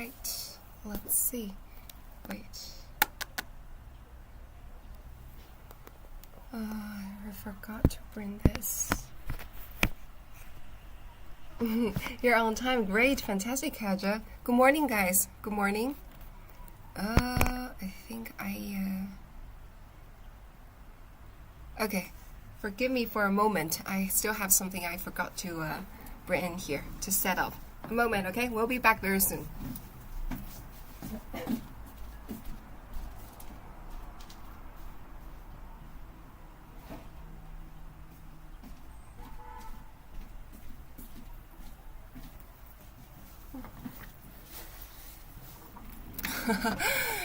right, let's see. Wait. I forgot to bring this. You're on time. Great. Fantastic, Kaja. Good morning, guys. Good morning. I think okay. Forgive me for a moment. I still have something I forgot to bring in here to set up. A moment, okay? We'll be back very soon.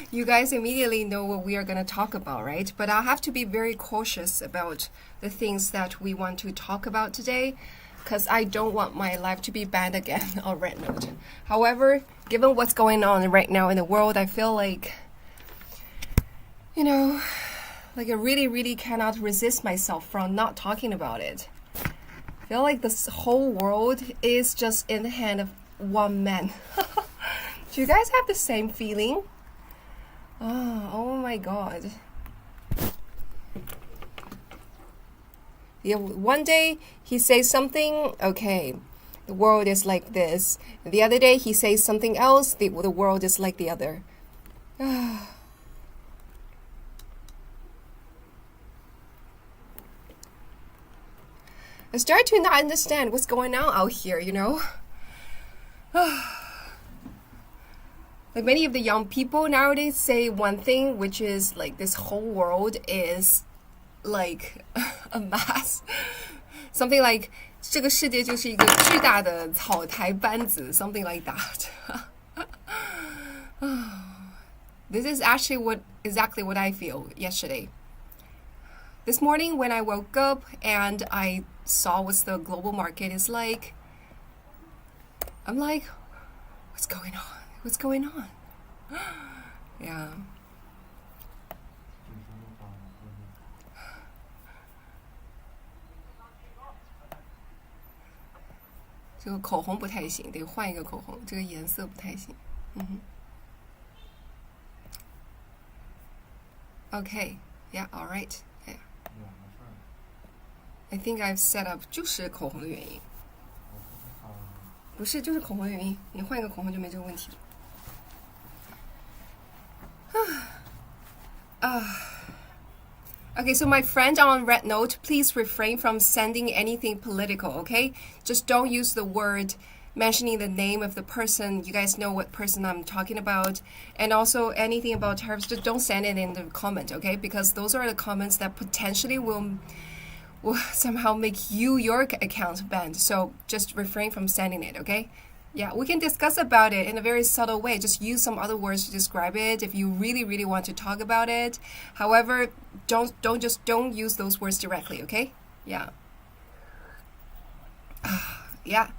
You guys immediately know what we are going to talk about, right? But I'll have to be very cautious about the things that we want to talk about today, because I don't want my life to be banned again on RedNote. However, given what's going on right now in the world, I feel like, you know, like I really cannot resist myself from not talking about it. I feel like this whole world is just in the hand of one man. Do you guys have the same feeling? Oh my God. Yeah, one day he says something, okay, the world is like this. The other day he says something else, the world is like the other. I start to not understand what's going on out here, you know? Like many of the young people nowadays say one thing, which is like this whole world is like a mass. Something like 这个世界就是一个巨大的草台班子, something like that. This is actually exactly what I feel yesterday. This morning when I woke up and I saw what the global market is like, I'm like, what's going on? What's going on? Yeah. 这个口红不太行，得换一个口红，这个颜色不太行。Okay. Yeah, all right. Yeah. I think I've set up 就是口红的原因。不是，就是口红的原因。你换一个口红就没这个问题了。Okay, so my friend on RedNote, please refrain from sending anything political, okay? Just don't use the word mentioning the name of the person. You guys know what person I'm talking about. And also anything about tariffs, just don't send it in the comment, okay? Because those are the comments that potentially will somehow make your account banned. So just refrain from sending it, okay? Yeah, we can discuss about it in a very subtle way. Just use some other words to describe it if you really want to talk about it. However, don't use those words directly, okay? Yeah. Yeah.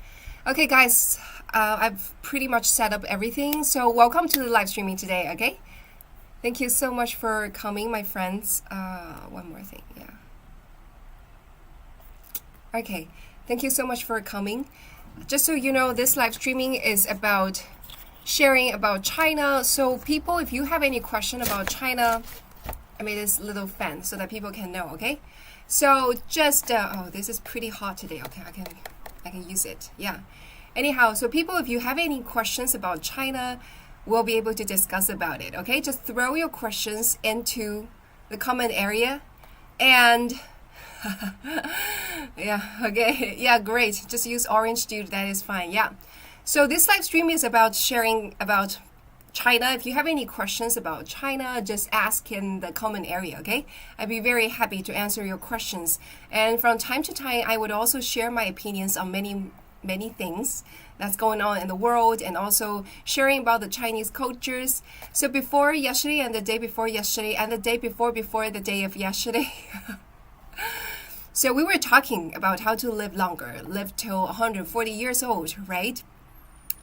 Okay, guys, I've pretty much set up everything. So welcome to the live streaming today, okay? Thank you so much for coming, my friends. One more thing, yeah. Okay, thank you so much for coming. Just so you know, this live streaming is about sharing about China. So people, if you have any question about China, I made this little fan so that people can know, okay? So just, oh, this is pretty hot today. Okay, I can use it. Yeah. Anyhow, so people, if you have any questions about China, we'll be able to discuss about it, okay? Just throw your questions into the comment area and yeah, okay, yeah, great. Just use orange, dude. That is fine. Yeah. So this live stream is about sharing about China. If you have any questions about China, just ask in the comment area, okay? I'd be very happy to answer your questions. And from time to time, I would also share my opinions on many things that's going on in the world, and also sharing about the Chinese cultures. So before yesterday and the day before yesterday and the day before the day of yesterday, so we were talking about how to live longer, live till 140 years old, right?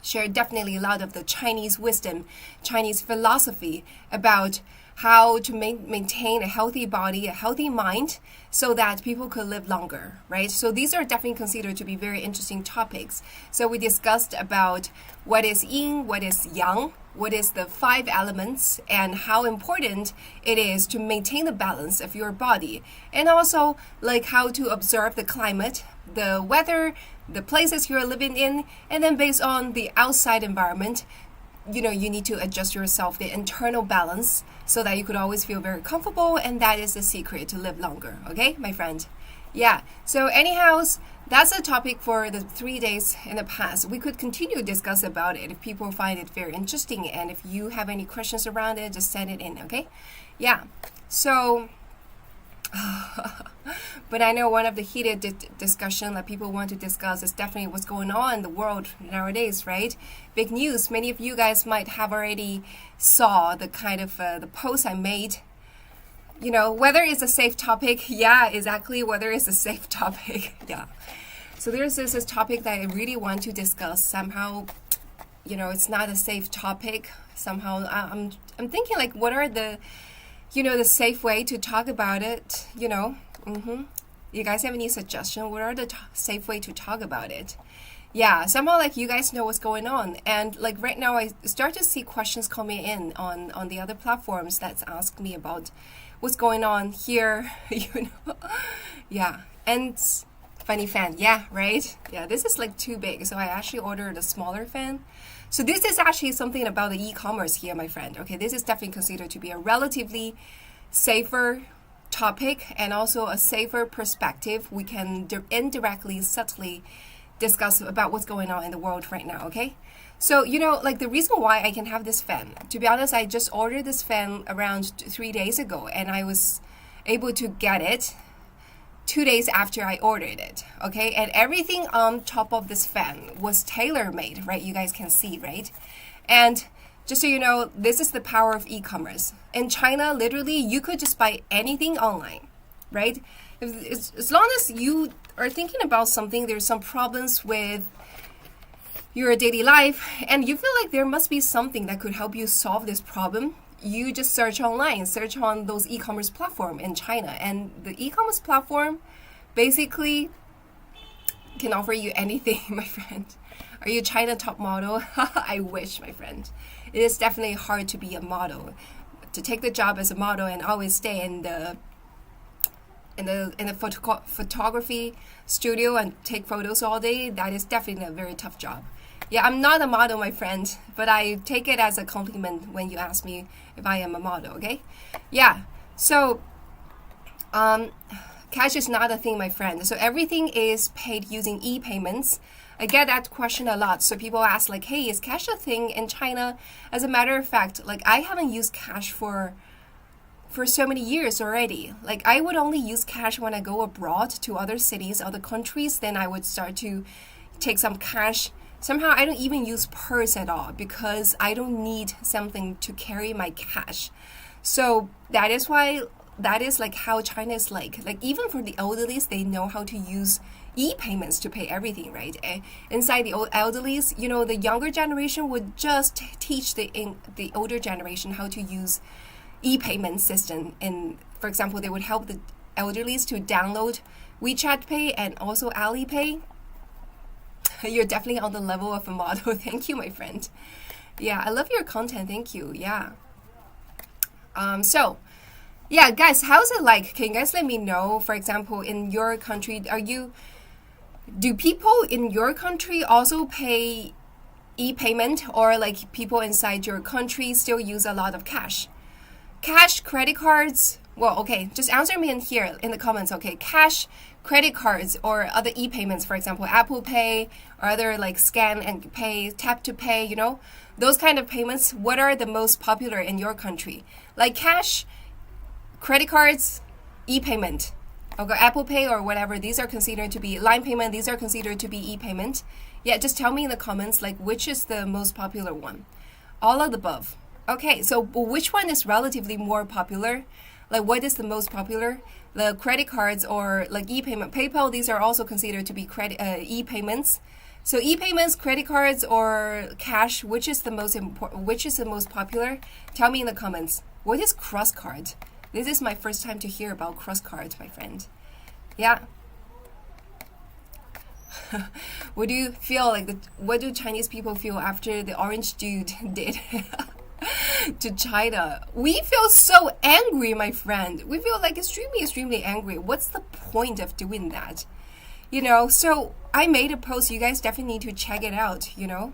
share definitely a lot of the Chinese wisdom, Chinese philosophy about how to maintain a healthy body, a healthy mind, so that people could live longer, right? So these are definitely considered to be very interesting topics. So we discussed about what is yin, what is yang, what is the 5 elements, and how important it is to maintain the balance of your body, and also like how to observe the climate, the weather, the places you're living in, and then based on the outside environment, you need to adjust yourself, the internal balance, so that you could always feel very comfortable, and that is the secret to live longer. Okay, my friend? Yeah, so anyhow, that's the topic for the 3 days in the past. We could continue to discuss about it if people find it very interesting, and if you have any questions around it, just send it in, okay? Yeah, so but I know one of the heated discussion that people want to discuss is definitely what's going on in the world nowadays, right? Big news. Many of you guys might have already saw the kind of the post I made. Whether it's a safe topic. Yeah, exactly. Whether it's a safe topic. Yeah. So there's this topic that I really want to discuss. Somehow, it's not a safe topic. Somehow, I'm thinking like, what are the the safe way to talk about it, You guys have any suggestion? What are the safe way to talk about it? Yeah, somehow like you guys know what's going on. And like right now I start to see questions coming in on the other platforms that's asked me about what's going on here, Yeah, and funny fan. Yeah, right? Yeah, this is like too big. So I actually ordered a smaller fan. So this is actually something about the e-commerce here, my friend. Okay, this is definitely considered to be a relatively safer topic and also a safer perspective. We can indirectly, subtly discuss about what's going on in the world right now, okay? So, like the reason why I can have this fan, to be honest, I just ordered this fan around 3 days ago, and I was able to get it 2 days after I ordered it, okay? And everything on top of this fan was tailor-made, right? You guys can see, right? And just so you know, this is the power of e-commerce. In China, literally, you could just buy anything online, right? As long as you are thinking about something, there's some problems with your daily life, and you feel like there must be something that could help you solve this problem, you just search online, search on those e-commerce platform in China. And the e-commerce platform basically can offer you anything, my friend. Are you a China top model? I wish, my friend. It is definitely hard to be a model. To take the job as a model and always stay in the photography studio and take photos all day, that is definitely a very tough job. Yeah, I'm not a model, my friend, but I take it as a compliment when you ask me if I am a model, okay? Yeah, so cash is not a thing, my friend. So everything is paid using e-payments. I get that question a lot. So people ask like, hey, is cash a thing in China? As a matter of fact, like I haven't used cash for so many years already. Like I would only use cash when I go abroad to other cities, other countries, then I would start to take some cash. Somehow I don't even use purse at all because I don't need something to carry my cash. So that is why, that is like how China is like even for the elderlies, they know how to use e-payments to pay everything, right? Inside the elderlies, the younger generation would just teach the older generation how to use e-payment system. And for example, they would help the elderlies to download WeChat Pay and also Alipay. You're definitely on the level of a model. Thank you, my friend. Yeah, I love your content. Thank you. Yeah. So, yeah, guys, how's it like? Can you guys let me know? For example, in your country, do people in your country also pay e-payment, or like people inside your country still use a lot of cash? Cash, credit cards? Well, okay, just answer me in here in the comments, okay? Cash, credit cards, or other e-payments, for example, Apple Pay, or other like scan and pay, tap to pay, those kind of payments, what are the most popular in your country? Like cash, credit cards, e-payment, okay, Apple Pay or whatever, these are considered to be line payment, these are considered to be e-payment. Yeah, just tell me in the comments, like, which is the most popular one? All of the above. Okay, so which one is relatively more popular? Like, what is the most popular? The credit cards or like e-payment, PayPal, these are also considered to be credit e-payments. So e-payments, credit cards, or cash, which is the most important? Which is the most popular? Tell me in the comments. What is cross card? This is my first time to hear about cross card, my friend. Yeah. What do you feel like? What do Chinese people feel after the orange dude did to China? We feel so angry, my friend. We feel like extremely angry. What's the point of doing that? You know, so I made a post. You guys definitely need to check it out, you know.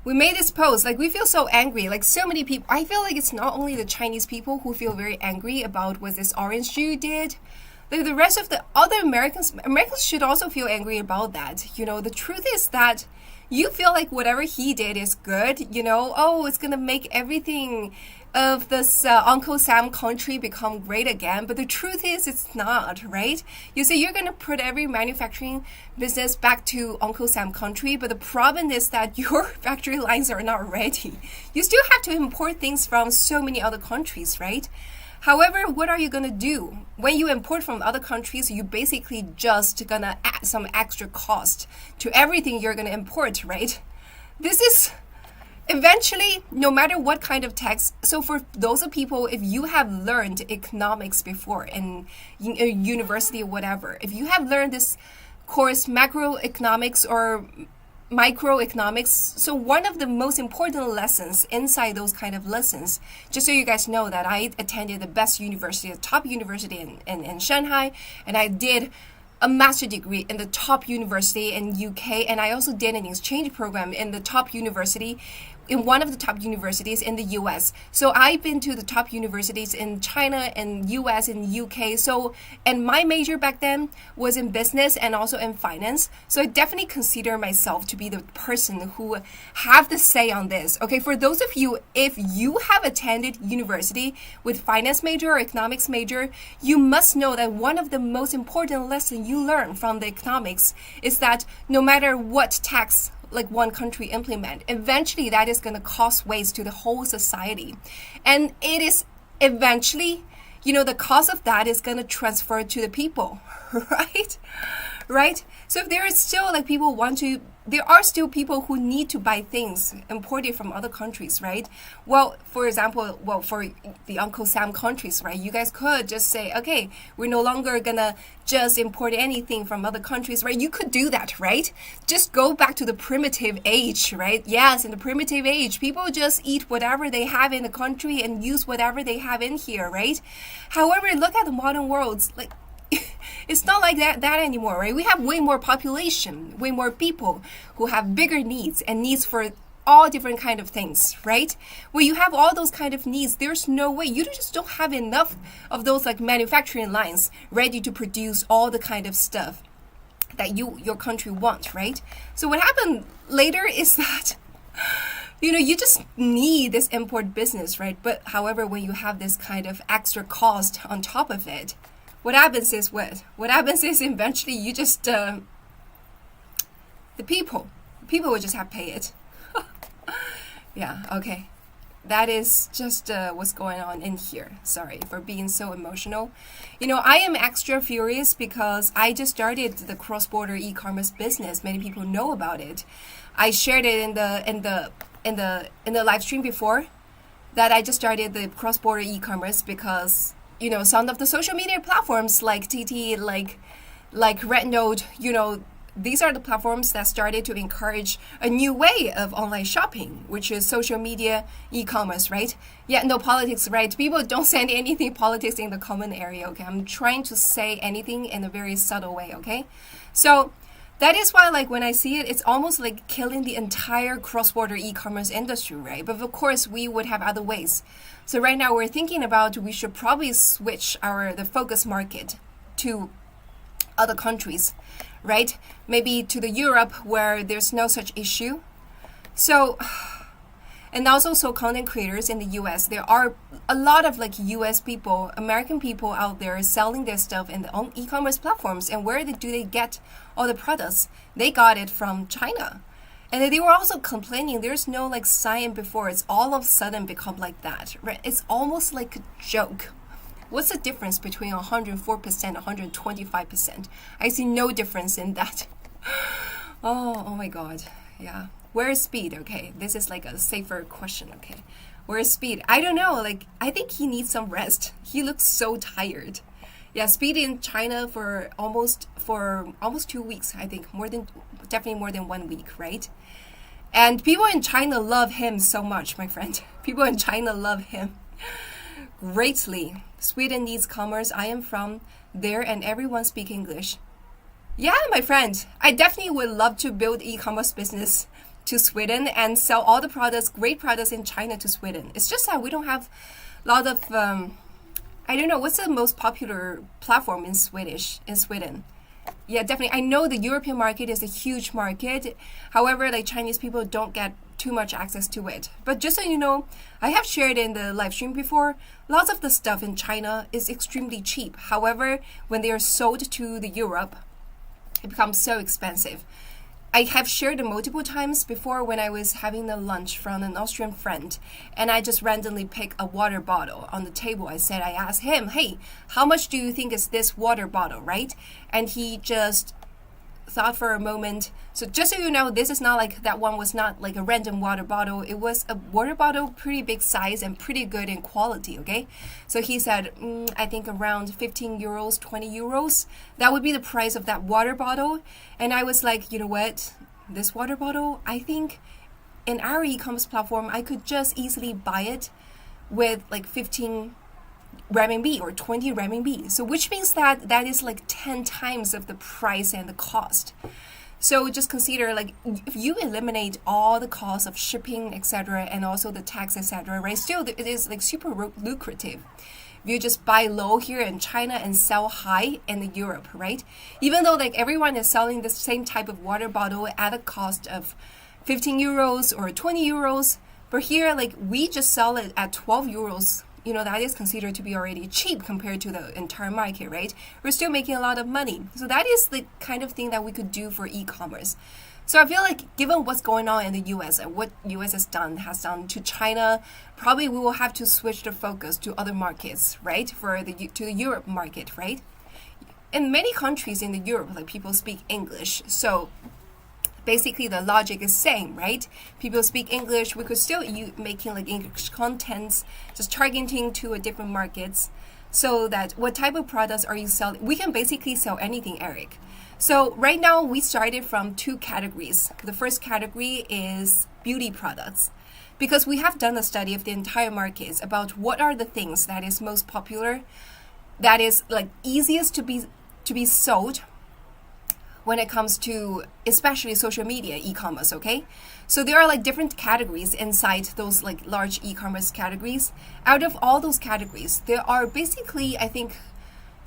We made this post, like we feel so angry, like so many people. I feel like it's not only the Chinese people who feel very angry about what this orange Jew did. Like the rest of the other Americans should also feel angry about that. You know, the truth is that you feel like whatever he did is good, you know, oh, it's gonna make everything of this Uncle Sam country become great again. But the truth is it's not, right? You say you're gonna put every manufacturing business back to Uncle Sam country, but the problem is that your factory lines are not ready. You still have to import things from so many other countries, right? However, what are you going to do? When you import from other countries, you basically just going to add some extra cost to everything you're going to import, right? This is eventually, no matter what kind of tax. So for those of people, if you have learned economics before in university or whatever, if you have learned this course, macroeconomics or microeconomics, so one of the most important lessons inside those kind of lessons, just so you guys know that I attended the best university, the top university in Shanghai, and I did a master degree in the top university in UK, and I also did an exchange program in the top university, in one of the top universities in the US. So I've been to the top universities in China and US and UK. So, and my major back then was in business and also in finance. So I definitely consider myself to be the person who have the say on this. Okay, for those of you, if you have attended university with finance major or economics major, you must know that one of the most important lessons you learn from the economics is that no matter what tax like one country implement, eventually that is going to cause waste to the whole society. And it is eventually, you know, the cost of that is going to transfer to the people, right? Right? So if there is still like people want to, there are still people who need to buy things imported from other countries, right? Well, for example, for the Uncle Sam countries, right? You guys could just say, okay, we're no longer gonna just import anything from other countries, right? You could do that, right? Just go back to the primitive age, right? Yes, in the primitive age, people just eat whatever they have in the country and use whatever they have in here, right? However, look at the modern worlds, like, it's not like that anymore, right? We have way more population, way more people who have bigger needs and needs for all different kind of things, right? When you have all those kind of needs, there's no way, you just don't have enough of those like manufacturing lines ready to produce all the kind of stuff that your country wants, right? So what happened later is that you know, you just need this import business, right? But however, when you have this kind of extra cost on top of it, what happens is what happens is eventually you just the people will just have to pay it. Yeah, okay, that is just what's going on in here. Sorry for being so emotional. You know, I am extra furious because I just started the cross-border e-commerce business. Many people know about it. I shared it in the live stream before that I just started the cross-border e-commerce because, you know, some of the social media platforms like TT, like RedNote, you know, these are the platforms that started to encourage a new way of online shopping, which is social media e-commerce, right? Yeah, no politics, right? People don't send anything politics in the comment area, okay? I'm trying to say anything in a very subtle way, okay? So that is why, like, when I see it, it's almost like killing the entire cross-border e-commerce industry, right? But of course, we would have other ways. So right now, we're thinking about we should probably switch the focus market to other countries, right? Maybe to the Europe where there's no such issue. So, and also so content creators in the US, there are a lot of like US people, American people out there selling their stuff in the e-commerce platforms. And where do they get all the products? They got it from China. And they were also complaining there's no like sign before. It's all of a sudden become like that, right? It's almost like a joke. What's the difference between 104% and 125%? I see no difference in that. Oh my God. Yeah. Where is Speed? Okay. This is like a safer question. Okay. Where is Speed? I don't know. Like, I think he needs some rest. He looks so tired. Yeah, Speed in China for almost 2 weeks, I think. Definitely more than 1 week, right? And people in China love him so much, my friend. People in China love him greatly. Sweden needs commerce. I am from there and everyone speak English. Yeah, my friend, I definitely would love to build e-commerce business to Sweden and sell all the products, great products in China to Sweden. It's just that we don't have a lot of, I don't know, what's the most popular platform in Sweden? Yeah, definitely. I know the European market is a huge market. However, like Chinese people don't get too much access to it. But just so you know, I have shared in the live stream before, lots of the stuff in China is extremely cheap. However, when they are sold to the Europe, it becomes so expensive. I have shared it multiple times before when I was having a lunch from an Austrian friend and I just randomly picked a water bottle on the table. I asked him, hey, how much do you think is this water bottle, right? And he just thought for a moment. So just so you know, this is not like that one was not like a random water bottle. It was a water bottle, pretty big size and pretty good in quality, okay? So he said, I think around 15 euros, 20 euros. That would be the price of that water bottle. And I was like, you know what? This water bottle, I think in our e-commerce platform, I could just easily buy it with like 15 renminbi or 20 renminbi. So which means that that is like 10 times of the price and the cost. So just consider like if you eliminate all the costs of shipping, etc., and also the tax, etc., right? Still, it is like super lucrative. If you just buy low here in China and sell high in Europe, right? Even though like everyone is selling the same type of water bottle at a cost of 15 euros or 20 euros, but here like we just sell it at 12 euros. You know, that is considered to be already cheap compared to the entire market, right? We're still making a lot of money. So that is the kind of thing that we could do for e-commerce. So I feel like given what's going on in the US and what US has done to China, probably we will have to switch the focus to other markets, right? To the Europe market, right? In many countries in the Europe, like people speak English. So basically the logic is same, right? People speak English, we could still making like English contents, just targeting to a different markets. So that what type of products are you selling? We can basically sell anything, Eric. So right now we started from 2 categories. The first category is beauty products. Because we have done a study of the entire markets about what are the things that is most popular, that is like easiest to be sold when it comes to especially social media e-commerce, okay? So there are like different categories inside those like large e-commerce categories. Out of all those categories, there are basically, I think,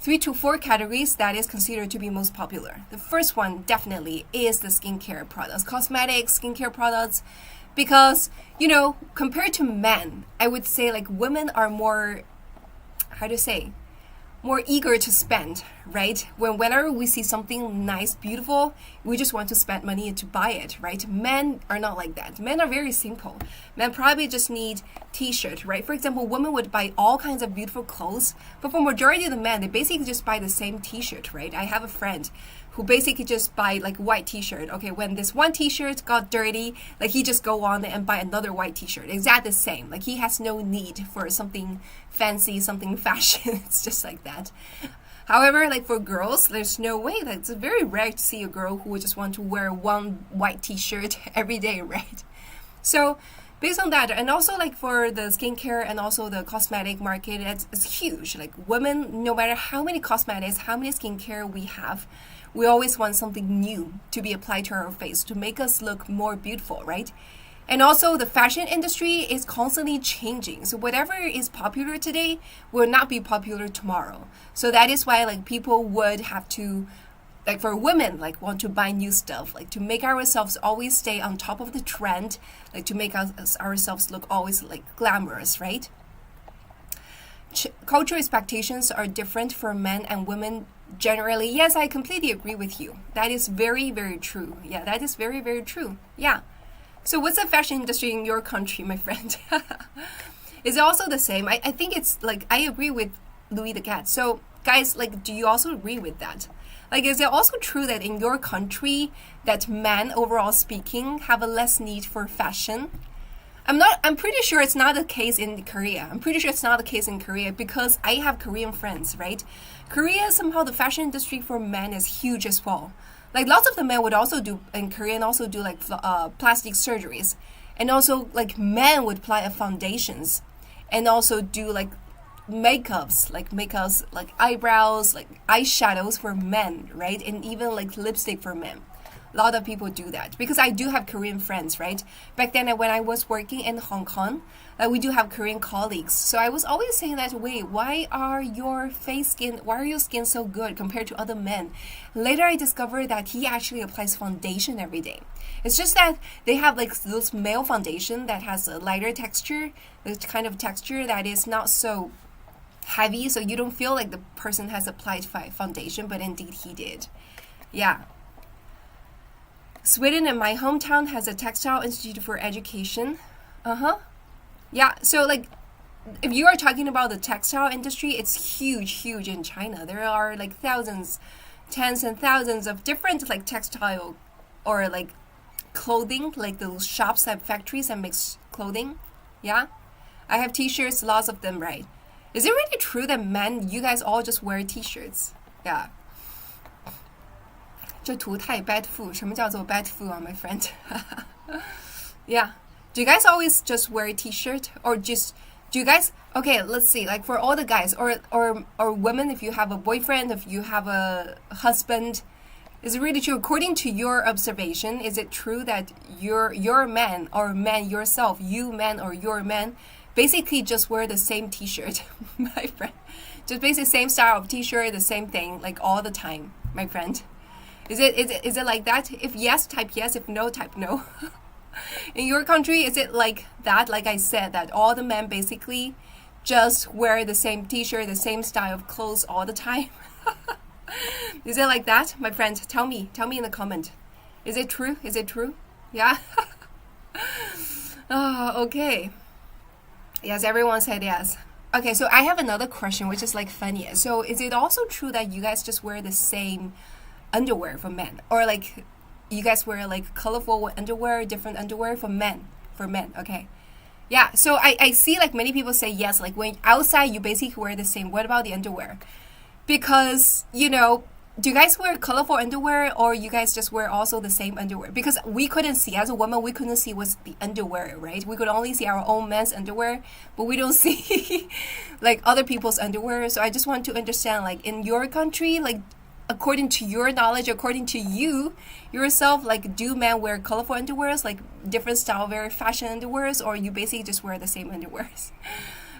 3 to 4 categories that is considered to be most popular. The first one definitely is the skincare products, cosmetics, skincare products, because, you know, compared to men, I would say like women are more, more eager to spend, right? Whenever we see something nice, beautiful, we just want to spend money to buy it, right? Men are not like that. Men are very simple. Men probably just need t-shirt, right? For example, women would buy all kinds of beautiful clothes, but for majority of the men, they basically just buy the same t-shirt, right? I have a friend who basically just buy like white t-shirt. Okay, when this one t-shirt got dirty, like he just go on and buy another white t-shirt. Exactly the same. Like he has no need for something fancy, something fashion. It's just like that. However, like for girls, there's no way. Like, it's very rare to see a girl who would just want to wear one white t-shirt every day, right? So based on that, and also like for the skincare and also the cosmetic market, it's huge. Like women, no matter how many cosmetics, how many skincare we have, we always want something new to be applied to our face to make us look more beautiful, right? And also the fashion industry is constantly changing. So whatever is popular today will not be popular tomorrow. So that is why like people would have to, like for women, like want to buy new stuff, like to make ourselves always stay on top of the trend, like to make ourselves look always like glamorous, right? Cultural expectations are different for men and women generally. Yes, I completely agree with you. That is very, very true. Yeah, that is very, very true. Yeah. So what's the fashion industry in your country, my friend? Is it also the same? I think it's like, I agree with Louis the Cat. So guys, like, do you also agree with that? Like, is it also true that in your country that men, overall speaking, have a less need for fashion? I'm pretty sure it's not the case in Korea. I'm pretty sure it's not the case in Korea because I have Korean friends, right? Korea, somehow the fashion industry for men is huge as well. Like lots of the men would also do in Korea and also do like plastic surgeries. And also like men would apply foundations and also do like makeups, like eyebrows, like eyeshadows for men, right? And even like lipstick for men. A lot of people do that because I do have Korean friends, right? Back then when I was working in Hong Kong, we do have Korean colleagues. So I was always saying that, wait, why are your skin so good compared to other men? Later I discovered that he actually applies foundation every day. It's just that they have like those male foundation that has a lighter texture, the kind of texture that is not so heavy, so you don't feel like the person has applied foundation, but indeed he did. Yeah. Sweden in my hometown has a textile institute for education. Yeah, so like if you are talking about the textile industry, it's huge in China. There are like thousands, tens and thousands of different like textile or like clothing, like those shops and factories that makes clothing. Yeah, I have t-shirts, lots of them, right? Is it really true that men, you guys all just wear t-shirts? Yeah. 这图太 bad food. 什么叫做 bad food, my friend? Yeah. Do you guys always just wear a t-shirt or just do you guys okay, let's see, like for all the guys or women, if you have a boyfriend, if you have a husband, is it really true according to your observation? Is it true that your man or man yourself, you man or your man basically just wear the same t-shirt, my friend? Just basically same style of t-shirt, the same thing like all the time, my friend. Is it like that? If yes, type yes. If no, type no. In your country, is it like that? Like I said, that all the men basically just wear the same t-shirt, the same style of clothes all the time? Is it like that, my friend? Tell me in the comment. Is it true? Is it true? Yeah. Oh, okay. Yes, everyone said yes. Okay, so I have another question, which is like funny. So is it also true that you guys just wear the same underwear for men, or like you guys wear like colorful underwear, different underwear for men? Okay, yeah. So I see like many people say yes, like when outside you basically wear the same. What about the underwear? Because do you guys wear colorful underwear or you guys just wear also the same underwear? Because we couldn't see, as a woman, we couldn't see what's the underwear, right? We could only see our own men's underwear, but we don't see like other people's underwear. So I just want to understand, like in your country, like according to your knowledge, according to you yourself, like do men wear colorful underwears, like different style, very fashion underwears, or you basically just wear the same underwears?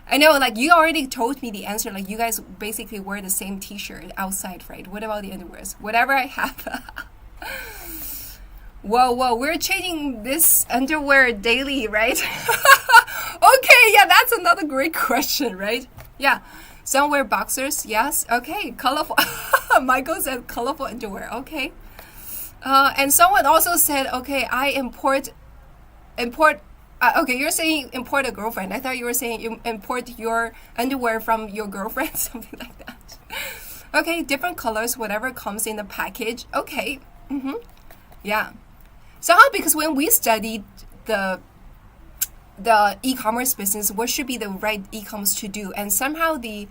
I know, like you already told me the answer, like you guys basically wear the same t-shirt outside, right? What about the underwears? Whatever I have. Whoa, we're changing this underwear daily, right? Okay, yeah, that's another great question, right? Yeah. Some wear boxers, yes. Okay, colorful. Michael said colorful underwear. Okay. And someone also said, okay, I import. Okay, you're saying import a girlfriend. I thought you were saying you import your underwear from your girlfriend, something like that. Okay, different colors, whatever comes in the package. Okay. Yeah. Somehow, because when we studied the e-commerce business, what should be the right e-commerce to do, and somehow the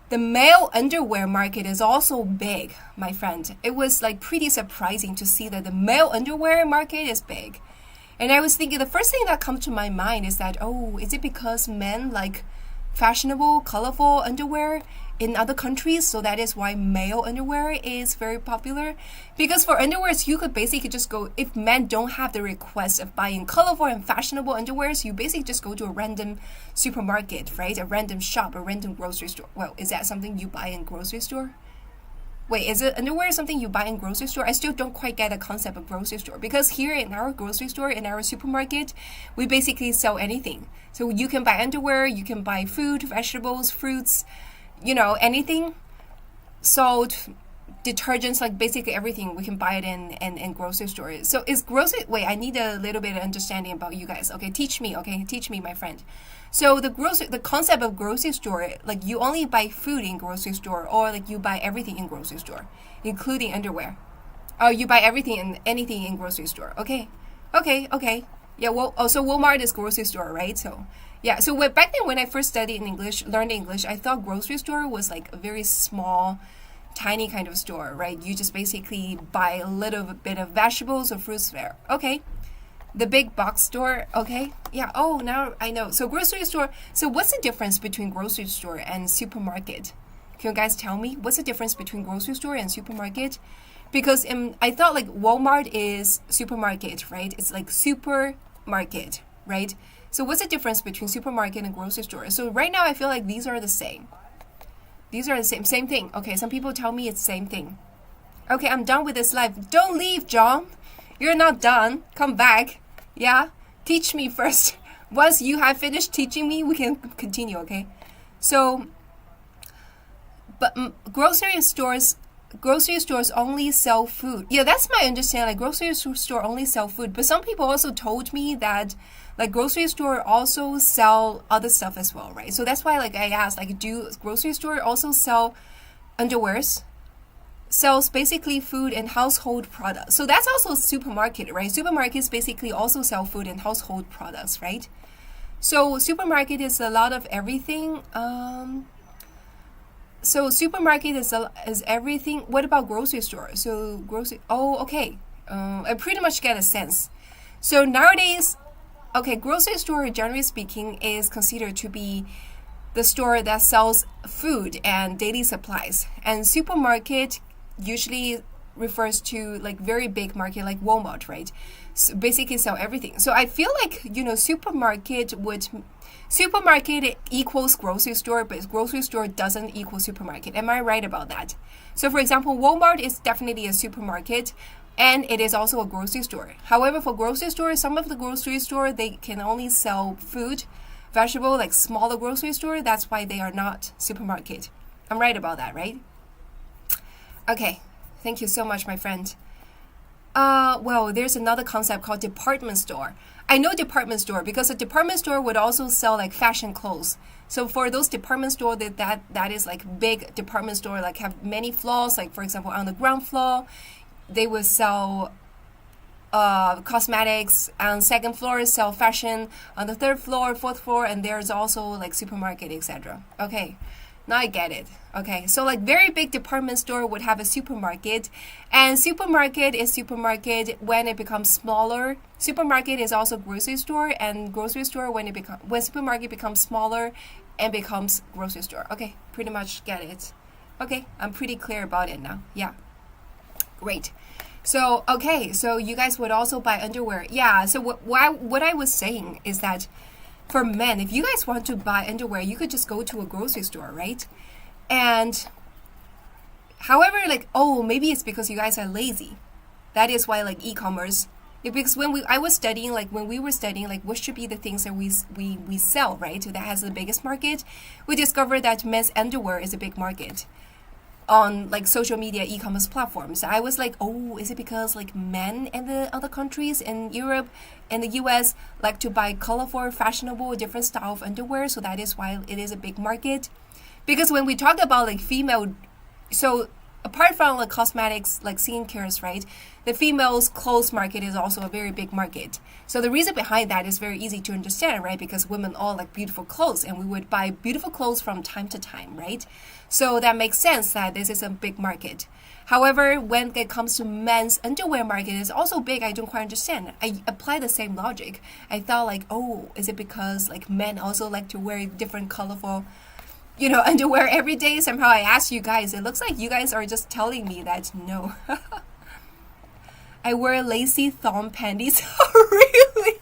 male underwear market is also big, my friend. It was like pretty surprising to see that the male underwear market is big. And I was thinking, the first thing that comes to my mind is that, oh, is it because men like fashionable, colorful underwear in other countries? So that is why male underwear is very popular. Because for underwears, you could basically just go, if men don't have the request of buying colorful and fashionable underwears, you basically just go to a random supermarket, right? A random shop, a random grocery store. Well, is that something you buy in grocery store? Wait, is it underwear something you buy in grocery store? I still don't quite get the concept of grocery store, because here in our grocery store, in our supermarket, we basically sell anything. So you can buy underwear, you can buy food, vegetables, fruits, anything, salt, detergents, like basically everything we can buy it in grocery stores. So is grocery, wait, I need a little bit of understanding about you guys. Okay, teach me, my friend. So the concept of grocery store, like you only buy food in grocery store, or like you buy everything in grocery store, including underwear. Oh, you buy everything and anything in grocery store. Okay. Yeah, well, also Walmart is grocery store, right? So, yeah. So back then when I first learned English, I thought grocery store was like a very small, tiny kind of store, right? You just basically buy a little bit of vegetables or fruits there. Okay. The big box store, okay? Yeah, oh, now I know. So grocery store, so what's the difference between grocery store and supermarket? Can you guys tell me? What's the difference between grocery store and supermarket? Because I thought like Walmart is supermarket, right? It's like supermarket, right? So what's the difference between supermarket and grocery store? So right now I feel like these are the same. These are the same thing. Okay, some people tell me it's the same thing. Okay, I'm done with this live. Don't leave, John. You're not done. Come back. Yeah? Teach me first. Once you have finished teaching me, we can continue, okay? So, but grocery stores only sell food. Yeah, that's my understanding. Like grocery store only sell food. But some people also told me that like grocery store also sell other stuff as well, right? So that's why like I asked, like, do grocery store also sell underwears? Sells basically food and household products. So that's also supermarket, right? Supermarkets basically also sell food and household products, right? So supermarket is a lot of everything. So supermarket is everything. What about grocery store? So grocery. Oh, okay. I pretty much get a sense. So nowadays, okay, grocery store, generally speaking, is considered to be the store that sells food and daily supplies, and supermarket usually refers to like very big market like Walmart, right? So basically sell everything. So I feel like, supermarket equals grocery store, but grocery store doesn't equal supermarket. Am I right about that? So for example, Walmart is definitely a supermarket, and it is also a grocery store. However, for grocery store, some of the grocery store, they can only sell food, vegetable, like smaller grocery store. That's why they are not supermarket. I'm right about that, right? Okay, thank you so much, my friend. Well, there's another concept called department store. I know department store because a department store would also sell like fashion clothes. So for those department store that is like big department store, like have many floors, like for example on the ground floor, they will sell cosmetics. On second floor sell fashion. On the third floor, fourth floor, and there's also like supermarket, etc. Okay. Now I get it. Okay, so like very big department store would have a supermarket, and supermarket is supermarket when it becomes smaller. Supermarket is also grocery store, and grocery store when supermarket becomes smaller and becomes grocery store. Okay, pretty much get it. Okay, I'm pretty clear about it now. Yeah, great. So okay, so you guys would also buy underwear. Yeah. So what I was saying is that, for men, if you guys want to buy underwear, you could just go to a grocery store, right? And however, like, oh, maybe it's because you guys are lazy. That is why, like, e-commerce. Because when we were studying, like, what should be the things that we sell, right? That has the biggest market. We discovered that men's underwear is a big market on like social media e-commerce platforms. I was like, oh, is it because like men in the other countries in Europe and the US like to buy colorful, fashionable, different style of underwear, so that is why it is a big market? Because when we talk about like female, so apart from like cosmetics, like skincare, right, the females clothes market is also a very big market. So the reason behind that is very easy to understand, right? Because women all like beautiful clothes, and we would buy beautiful clothes from time to time, right? So that makes sense that this is a big market. However, when it comes to men's underwear market, it's also big. I don't quite understand. I apply the same logic. I thought like, oh, is it because like men also like to wear different colorful, underwear every day? Somehow I asked you guys. It looks like you guys are just telling me that no. I wear lacy thong panties. Really?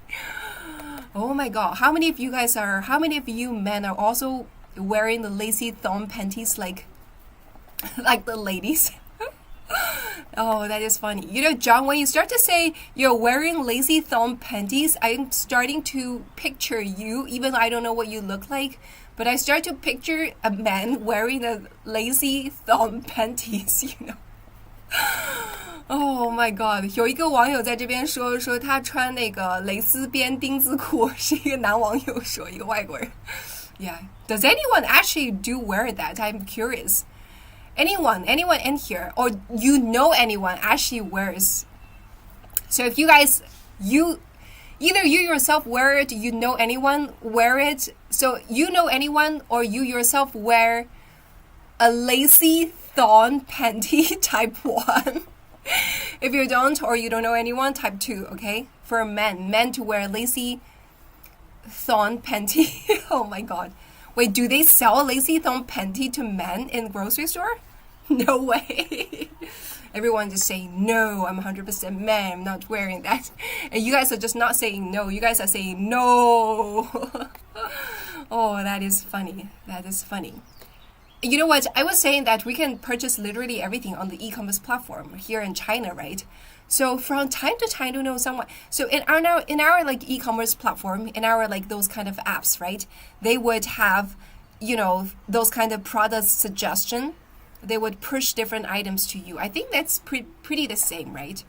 Oh my god. How many of you men are also wearing the lacy thong panties like the ladies? Oh, that is funny. John, when you start to say you're wearing lacy thong panties, I'm starting to picture you, even though I don't know what you look like, but I start to picture a man wearing the lacy thong panties, Oh my god！有一个网友在这边说他穿那个蕾丝边丁字裤，是一个男网友说，一个外国人。Yeah. Does anyone actually do wear that? I'm curious. Anyone in here, or you know anyone actually wears? So if you guys, either you yourself wear it, you know anyone wear it. So you know anyone, or you yourself wear a lacy thong panty type 1. If you don't, or you don't know anyone, type 2, okay? For men to wear lacy thong panty. Oh my god. Wait, do they sell a lacy thong panty to men in grocery store? No way. Everyone just saying, no, I'm 100% man, I'm not wearing that. And you guys are just not saying no, you guys are saying no. Oh, that is funny. That is funny. You know what? I was saying that we can purchase literally everything on the e-commerce platform here in China, right? So from time to time, to know someone. So in our like e-commerce platform, in our like those kind of apps, right? They would have, those kind of product suggestion. They would push different items to you. I think that's pretty the same, right?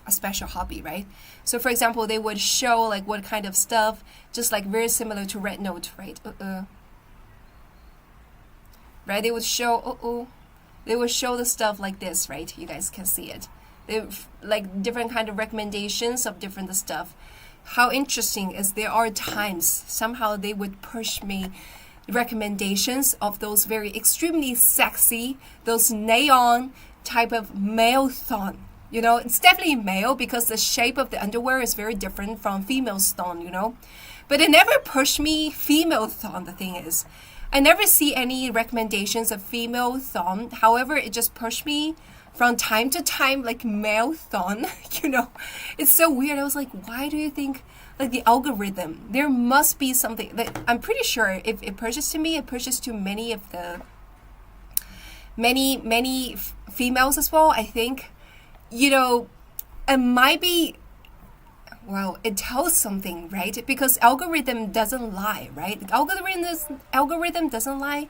A special hobby, right? So for example, they would show like what kind of stuff, just like very similar to Red Note, right? Right? They would show, they would show the stuff like this, right? You guys can see it. They like different kind of recommendations of different stuff. How interesting is there are times somehow they would push me recommendations of those very extremely sexy, those neon type of male thong. It's definitely male because the shape of the underwear is very different from female thong, But it never pushed me female thong, the thing is. I never see any recommendations of female thong. However, it just pushed me from time to time like male thong. It's so weird. I was like, why do you think like the algorithm? There must be something that I'm pretty sure if it pushes to me, it pushes to many of the many females as well. I think, it might be. Well, it tells something, right? Because algorithm doesn't lie, right? Algorithm doesn't lie.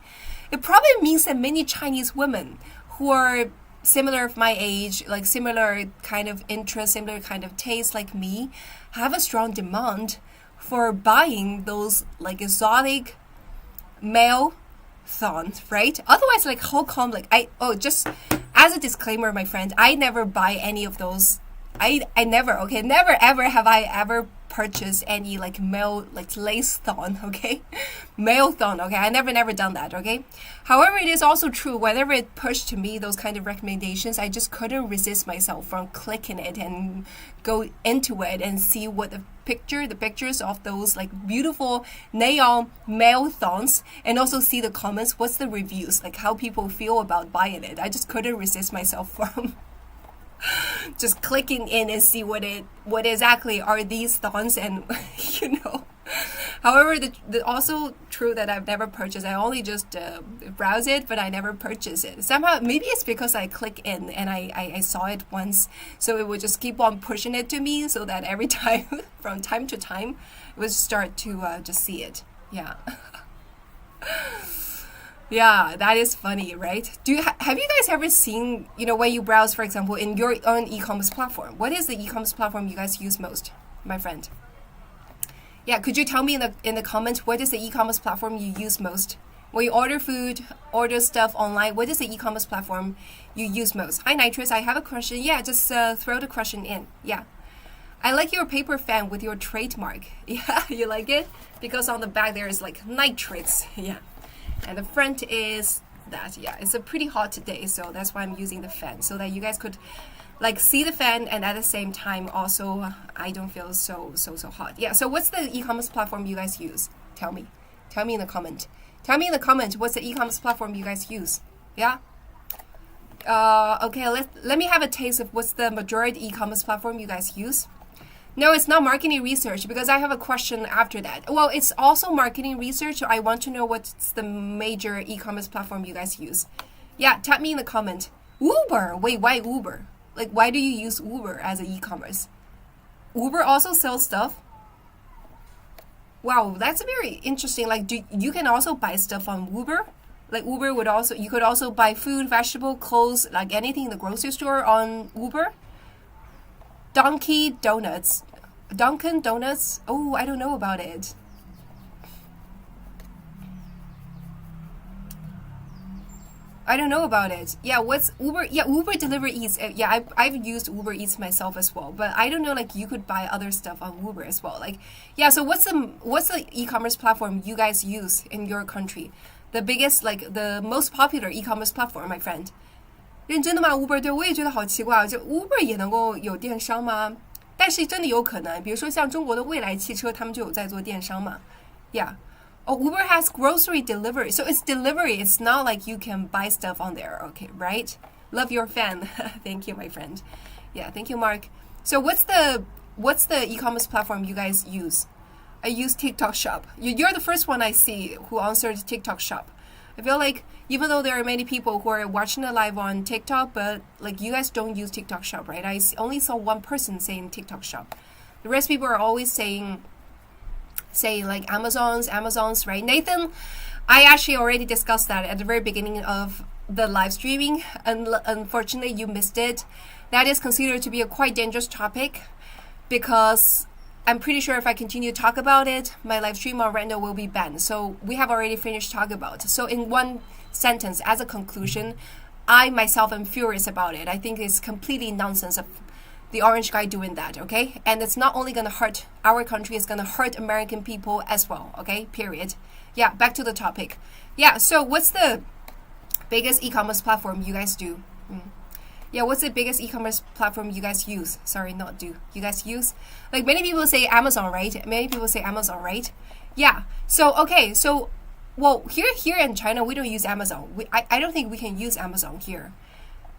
It probably means that many Chinese women who are similar of my age, like similar kind of interest, similar kind of taste like me, have a strong demand for buying those like exotic male thongs, right? Otherwise, like how come just as a disclaimer, my friend, I never buy any of those. I never ever have I ever purchased any like male like lace thong, okay? Male thong, okay? I never done that, okay? However, it is also true whenever it pushed to me those kind of recommendations, I just couldn't resist myself from clicking it and go into it and see what the pictures of those like beautiful neon male thongs, and also see the comments, what's the reviews, like how people feel about buying it. I just couldn't resist myself from just clicking in and see what exactly are these thongs, and However, the also true that I've never purchased. I only just browse it, but I never purchase it. Somehow, maybe it's because I click in and I saw it once, so it would just keep on pushing it to me, so that every time, from time to time, it would start to just see it. Yeah. Yeah, that is funny, right? Have you guys ever seen, when you browse, for example, in your own e-commerce platform, what is the e-commerce platform you guys use most, my friend? Yeah, could you tell me in the comments, what is the e-commerce platform you use most? When you order food, order stuff online, what is the e-commerce platform you use most? Hi, Nitrous, I have a question. Yeah, just throw the question in. Yeah. I like your paper fan with your trademark. Yeah, you like it? Because on the back there is like nitrates. Yeah. And the front is that. Yeah, it's a pretty hot today, so that's why I'm using the fan, so that you guys could like see the fan, and at the same time also I don't feel so hot. Yeah, so what's the e-commerce platform you guys use? Tell me in the comment. Tell me in the comment what's the e-commerce platform you guys use. Yeah. Okay, let me have a taste of what's the majority e-commerce platform you guys use. No, it's not marketing research, because I have a question after that. Well, it's also marketing research. So I want to know what's the major e-commerce platform you guys use. Yeah, tap me in the comment. Uber. Wait, why Uber? Like, why do you use Uber as an e-commerce? Uber also sells stuff? Wow, that's very interesting. Like, you can also buy stuff on Uber? Like Uber would also, you could also buy food, vegetable, clothes, like anything in the grocery store on Uber. Dunkin' Donuts. Oh, I don't know about it. I don't know about it. Yeah, what's Uber? Yeah, Uber Deliver Eats. Yeah, I've used Uber Eats myself as well, but I don't know. Like, you could buy other stuff on Uber as well. Like, yeah. So what's the e-commerce platform you guys use in your country? The biggest, like the most popular e-commerce platform, my friend. 认真的吗？Uber 对我也觉得好奇怪啊，就 Uber 也能够有电商吗？但是真的有可能，比如说像中国的蔚来汽车，他们就有在做电商嘛。Yeah. Oh, Uber has grocery delivery. So it's delivery. It's not like you can buy stuff on there. Okay, right? Love your fan. Thank you, my friend. Yeah, thank you, Mark. So what's the e-commerce platform you guys use? I use TikTok Shop. You're the first one I see who answered TikTok Shop. I feel like even though there are many people who are watching the live on TikTok, but like you guys don't use TikTok Shop, right? I only saw one person saying TikTok Shop. The rest of people are always saying like Amazon's, right? Nathan, I actually already discussed that at the very beginning of the live streaming, and unfortunately you missed it. That is considered to be a quite dangerous topic because I'm pretty sure if I continue to talk about it, my live stream on Rando will be banned. So we have already finished talking about it. So in one sentence, as a conclusion, I myself am furious about it. I think it's completely nonsense of the orange guy doing that, okay? And it's not only going to hurt our country, it's going to hurt American people as well, okay? Period. Yeah, back to the topic. Yeah, so what's the biggest e-commerce platform you guys do? Yeah, what's the biggest e-commerce platform you guys use? Sorry, not do. You guys use? Like many people say Amazon, right? Many people say Amazon, right? Yeah. So, okay, so, well, here in China, we don't use Amazon. I don't think we can use Amazon here.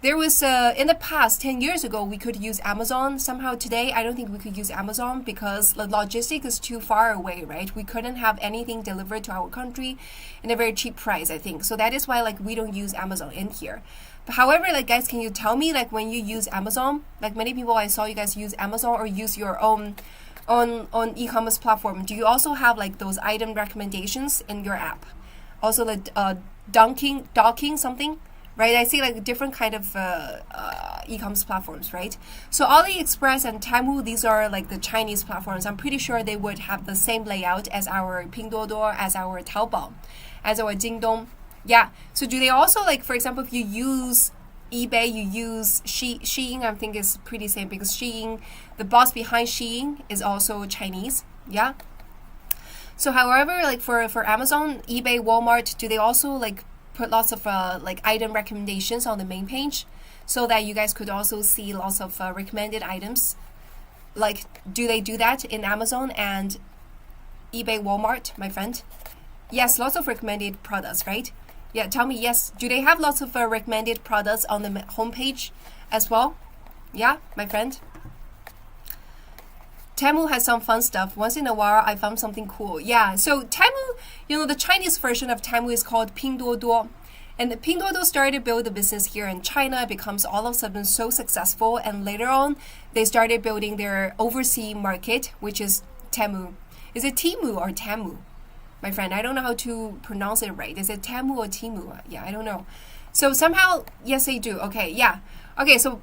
There was, in the past, 10 years ago, we could use Amazon. Somehow today, I don't think we could use Amazon because the logistics is too far away, right? We couldn't have anything delivered to our country in a very cheap price, I think. So that is why, like, we don't use Amazon in here. But however, like, guys, can you tell me, like, when you use Amazon, like, many people I saw you guys use Amazon or use your own on e-commerce platform, do you also have, like, those item recommendations in your app? Also, like, docking something? Right, I see like different kind of e-commerce platforms, right? So AliExpress and Temu, these are like the Chinese platforms. I'm pretty sure they would have the same layout as our Pinduoduo, as our Taobao, as our Jingdong. Yeah. So do they also like, for example, if you use eBay, you use Shein, I think it's pretty same because Shein, the boss behind Shein is also Chinese. Yeah. So however, like for Amazon, eBay, Walmart, do they also like put lots of like item recommendations on the main page so that you guys could also see lots of recommended items? Like, do they do that in Amazon and eBay, Walmart, my friend? Yes, lots of recommended products, right? Yeah, tell me, yes. Do they have lots of recommended products on the homepage as well? Yeah, my friend? Temu has some fun stuff. Once in a while, I found something cool. Yeah, so Temu, you know, the Chinese version of Temu is called Pinduoduo. And the Pinduoduo started to build a business here in China. It becomes all of a sudden so successful. And later on, they started building their overseas market, which is Temu. Is it Temu or Temu? My friend, I don't know how to pronounce it right. Is it Temu or Temu? Yeah, I don't know. So somehow, yes, they do. Okay, yeah. Okay, so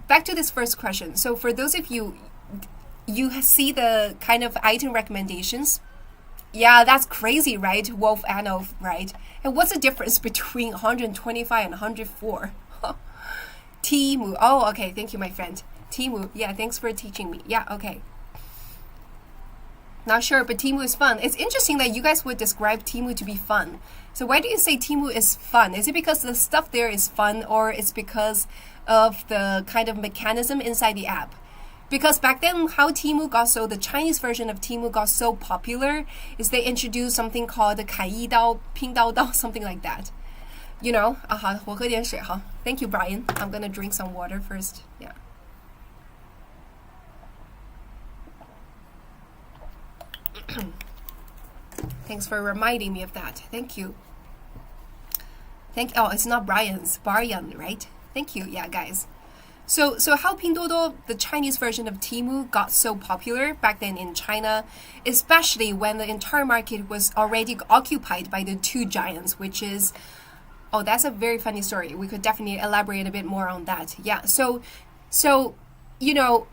back to this first question. So for those of you see the kind of item recommendations. Yeah, that's crazy, right? Wolf Anov, right? And what's the difference between 125 and 104? Temu. Oh, okay. Thank you, my friend. Temu. Yeah, thanks for teaching me. Yeah, okay. Not sure, but Temu is fun. It's interesting that you guys would describe Temu to be fun. So why do you say Temu is fun? Is it because the stuff there is fun, or it's because of the kind of mechanism inside the app? Because back then, how Temu got so, the Chinese version of Temu got so popular is they introduced something called the 凯一刀, 拼刀刀, something like that. You know? 好，我喝点水哈. Thank you, Brian. I'm gonna drink some water first. Yeah. Thanks for reminding me of that. Thank you. Oh, it's not Brian's, Brian, right? Thank you. Yeah, guys. So how Pinduoduo, the Chinese version of Temu, got so popular back then in China, especially when the entire market was already occupied by the two giants, which is Oh, that's a very funny story. We could definitely elaborate a bit more on that. Yeah. So, you know,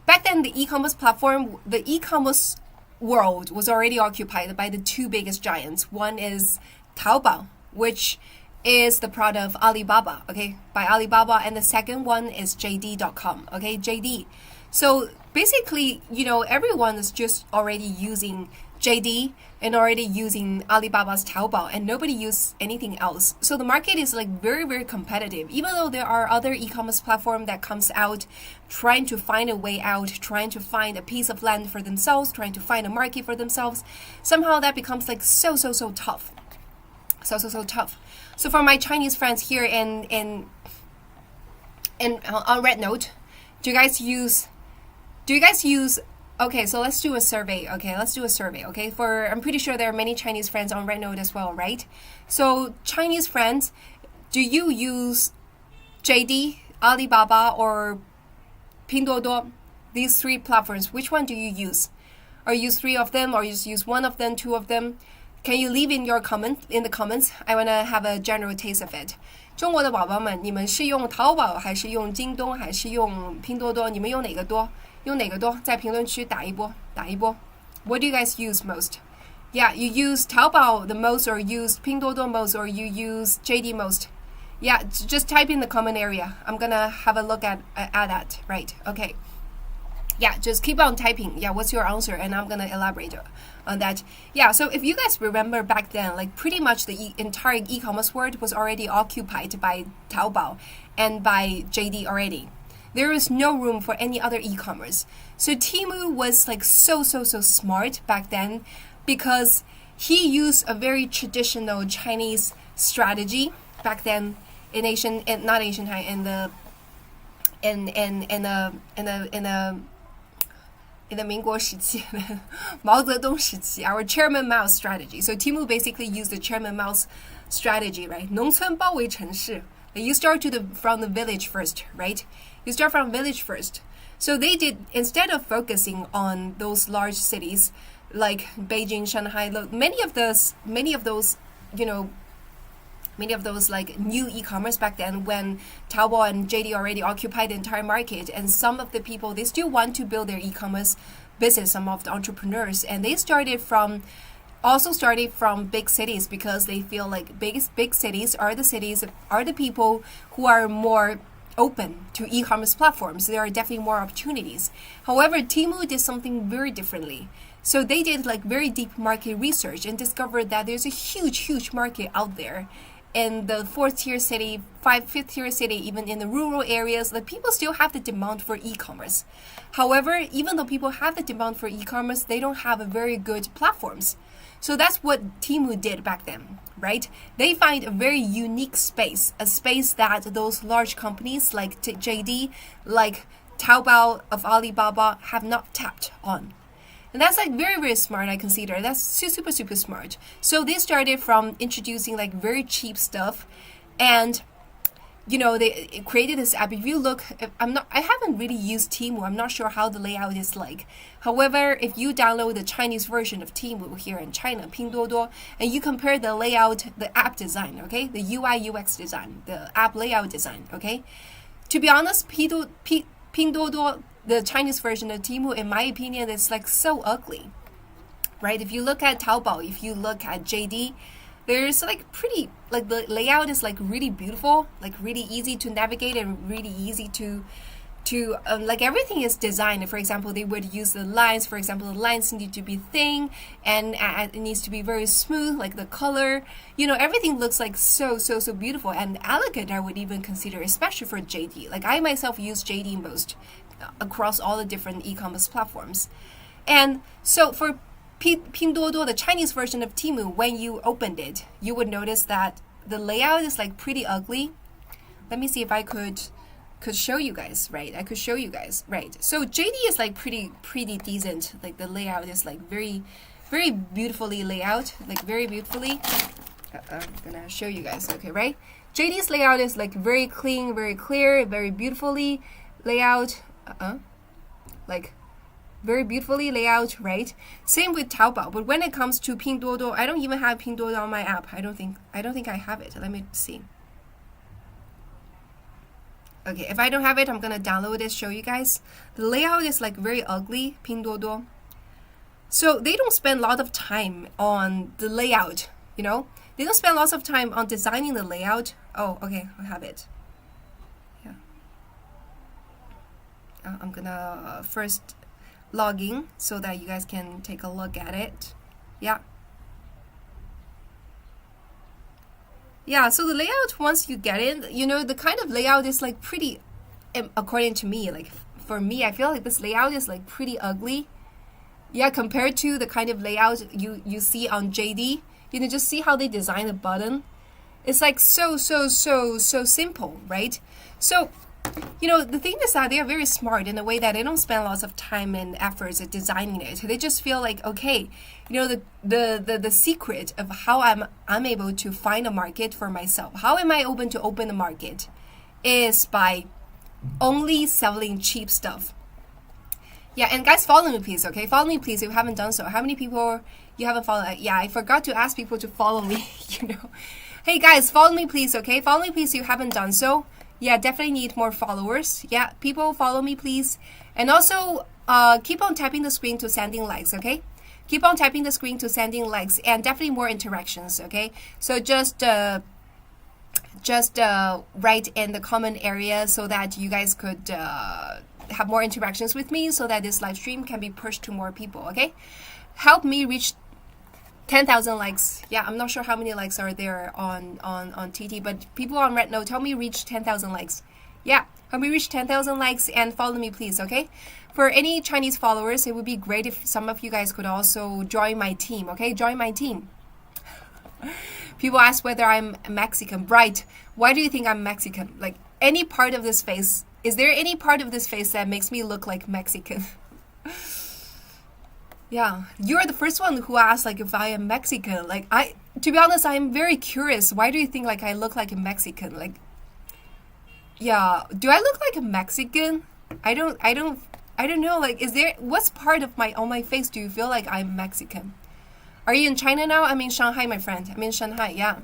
back then the e-commerce platform, the e-commerce world was already occupied by the two biggest giants. One is Taobao, which is the product of Alibaba, okay, by Alibaba, and the second one is JD.com, okay, JD. So basically, you know, everyone is just already using JD and already using Alibaba's Taobao, and nobody uses anything else. So the market is like very, very competitive. Even though there are other e-commerce platform that comes out trying to find a way out, trying to find a piece of land for themselves, trying to find a market for themselves, somehow that becomes like so tough. So tough. So for my Chinese friends here in on RedNote, do you guys use okay, so let's do a survey. Okay, let's do a survey. Okay, I'm pretty sure there are many Chinese friends on RedNote as well, right? So Chinese friends, do you use JD, Alibaba, or Pinduoduo? These three platforms, which one do you use? Or use three of them, or you just use one of them, two of them? Can you leave in the comments? I wanna have a general taste of it. 中国的宝宝们，你们是用淘宝还是用京东还是用拼多多？你们用哪个多？用哪个多？在评论区打一波。What do you guys use most? Yeah, you use Taobao the most, or use Pinduoduo most, or you use JD most? Yeah, just type in the comment area. I'm gonna have a look at that. Right? Okay. Yeah, just keep on typing. Yeah, what's your answer? And I'm gonna elaborate on that. Yeah, so if you guys remember back then, like pretty much the entire e-commerce world was already occupied by Taobao and by JD already. There is no room for any other e-commerce. So Temu was like so smart back then because he used a very traditional Chinese strategy back then in the 民国时期, Mao Zedong 时期, our Chairman Mao's strategy. So Temu basically used the Chairman Mao's strategy, right? 农村包围城市. You start from the village first, right? You start from village first. So they did, instead of focusing on those large cities like Beijing, Shanghai, many of those, you know, many of those like new e-commerce back then when Taobao and JD already occupied the entire market, and some of the people, they still want to build their e-commerce business, some of the entrepreneurs, and they started from big cities because they feel like big cities are the people who are more open to e-commerce platforms. There are definitely more opportunities. However, Temu did something very differently. So they did like very deep market research and discovered that there's a huge market out there. In the fifth-tier city, even in the rural areas, the people still have the demand for e-commerce. However, even though people have the demand for e-commerce, they don't have a very good platforms. So that's what Temu did back then, right? They find a very unique space, a space that those large companies like JD, like Taobao of Alibaba have not tapped on. And that's like very smart, I consider. That's super smart. So they started from introducing like very cheap stuff, and you know, they created this app. If you look, I haven't really used Temu. I'm not sure how the layout is like. However, if you download the Chinese version of Temu here in China, Pinduoduo, and you compare the layout, the app design, okay, the UI UX design, the app layout design, okay. To be honest, Pinduoduo, the Chinese version of Temu, in my opinion, is like so ugly, right? If you look at Taobao, if you look at JD, there's like pretty, like the layout is like really beautiful, like really easy to navigate and really easy to like everything is designed. For example, they would use the lines. For example, the lines need to be thin and it needs to be very smooth, like the color, you know, everything looks like so beautiful and elegant, I would even consider, especially for JD. Like I myself use JD most across all the different e-commerce platforms. And so for Pinduoduo, the Chinese version of Temu, when you opened it, you would notice that the layout is like pretty ugly. Let me see if I could show you guys, right? I could show you guys, right? So JD is like pretty decent. Like the layout is like very beautifully laid out, like very beautifully. I'm gonna show you guys, okay, right? JD's layout is like very clean, very clear, very beautifully layout. Like very beautifully laid out, right? Same with Taobao. But when it comes to Pinduoduo, I don't even have Pinduoduo on my app. I don't think I have it. Let me see. Okay, if I don't have it, I'm gonna download it, show you guys. The layout is like very ugly, Pinduoduo. So they don't spend a lot of time on the layout, you know? They don't spend lots of time on designing the layout. Oh, okay, I have it. Yeah. I'm gonna first log in so that you guys can take a look at it. Yeah. Yeah, so the layout, once you get it, you know, the kind of layout is like pretty, according to me, like for me, I feel like this layout is like pretty ugly. Yeah, compared to the kind of layout you see on JD, you know, just see how they design the button. It's like so simple, right? So, you know, the thing is that they are very smart in the way that they don't spend lots of time and efforts at designing it. They just feel like, okay, you know, the secret of how I'm able to find a market for myself. How am I open to open the market? Is by only selling cheap stuff. Yeah, and guys, follow me please, okay? Follow me please if you haven't done so. How many people you haven't followed? Yeah, I forgot to ask people to follow me, you know. Hey guys, follow me please, okay? Follow me please if you haven't done so. Yeah, definitely need more followers. Yeah, people follow me please. And also, keep on tapping the screen to sending likes, okay? Keep on tapping the screen to sending likes and definitely more interactions, okay? So just write in the comment area so that you guys could have more interactions with me so that this live stream can be pushed to more people, okay? Help me reach 10,000 likes. Yeah, I'm not sure how many likes are there on TT, but people on Red Note, help me reach 10,000 likes. Yeah, help me reach 10,000 likes and follow me please, okay? For any Chinese followers, it would be great if some of you guys could also join my team, okay? Join my team. People ask whether I'm Mexican. Right. Why do you think I'm Mexican? Like, any part of this face, is there any part of this face that makes me look like Mexican? Yeah, you're the first one who asked like if I am Mexican. Like, to be honest, I'm very curious. Why do you think like I look like a Mexican? Like, yeah, do I look like a Mexican? I don't know. Like, what's part of on my face do you feel like I'm Mexican? Are you in China now? I'm in Shanghai, my friend. I'm in Shanghai. Yeah.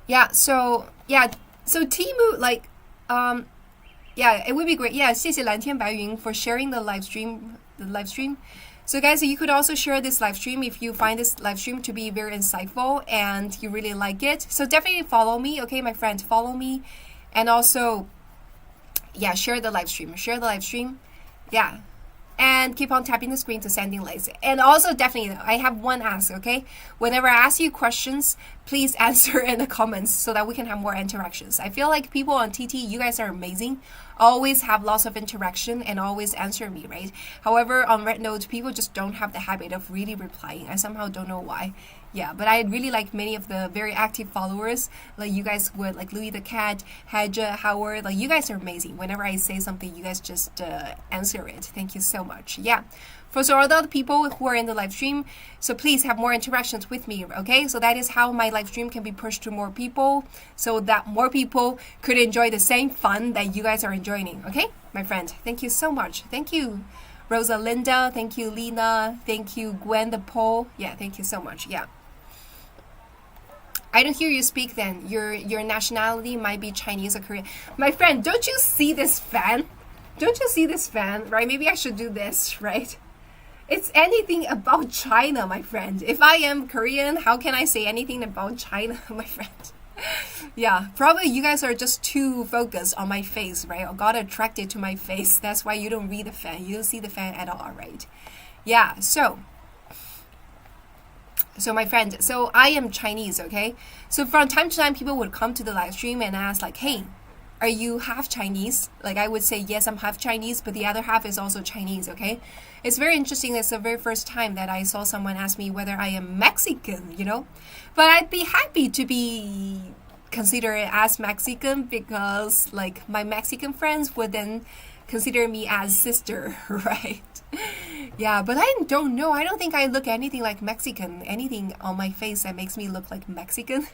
Yeah. So Temu, like, yeah, it would be great. Yeah, 谢谢蓝天白云 for sharing the live stream. So guys, you could also share this live stream if you find this live stream to be very insightful and you really like it. So definitely follow me, okay, my friend, follow me. And also, yeah, share the live stream. Yeah. And keep on tapping the screen to sending likes. And also, definitely, I have one ask, okay? Whenever I ask you questions, please answer in the comments so that we can have more interactions. I feel like people on TT, you guys are amazing. Always have lots of interaction and always answer me, right? However, on Red Note, people just don't have the habit of really replying. I somehow don't know why. Yeah, but I really like many of the very active followers, like you guys would, like Louis the Cat, Haja, Howard, like you guys are amazing. Whenever I say something, you guys just answer it. Thank you so much. Yeah. For so all the other people who are in the live stream, so please have more interactions with me, okay? So that is how my live stream can be pushed to more people, so that more people could enjoy the same fun that you guys are enjoying, okay? My friend, thank you so much. Thank you, Rosalinda. Thank you, Lena. Thank you, Gwen the Pole. Yeah, thank you so much. Yeah. I don't hear you speak then. Your nationality might be Chinese or Korean. My friend, don't you see this fan? Don't you see this fan, right? Maybe I should do this, right? It's anything about China, my friend. If I am Korean, how can I say anything about China, my friend? Yeah, probably you guys are just too focused on my face, right? Or got attracted to my face. That's why you don't read the fan. You don't see the fan at all, right? Yeah, so my friend, so I am Chinese, okay? So from time to time, people would come to the live stream and ask like, hey, are you half Chinese? Like I would say, yes, I'm half Chinese, but the other half is also Chinese, okay? It's very interesting. It's the very first time that I saw someone ask me whether I am Mexican, you know? But I'd be happy to be considered as Mexican because like my Mexican friends would then consider me as sister, right? Yeah, but I don't know. I don't think I look anything like Mexican. Anything on my face that makes me look like Mexican.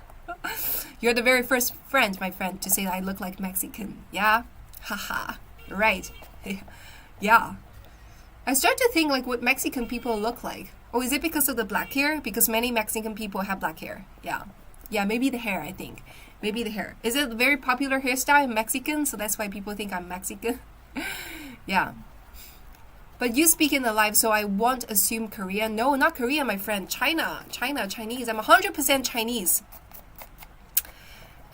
You're the very first friend, my friend, to say that I look like Mexican. Yeah? Haha. Right. Yeah. I start to think like what Mexican people look like. Oh, is it because of the black hair? Because many Mexican people have black hair. Yeah. Yeah, maybe the hair, I think. Maybe the hair. Is it a very popular hairstyle in Mexican? So that's why people think I'm Mexican. Yeah. But you speak in the live, so I won't assume Korean. No, not Korean, my friend. China. China, Chinese. I'm 100% Chinese.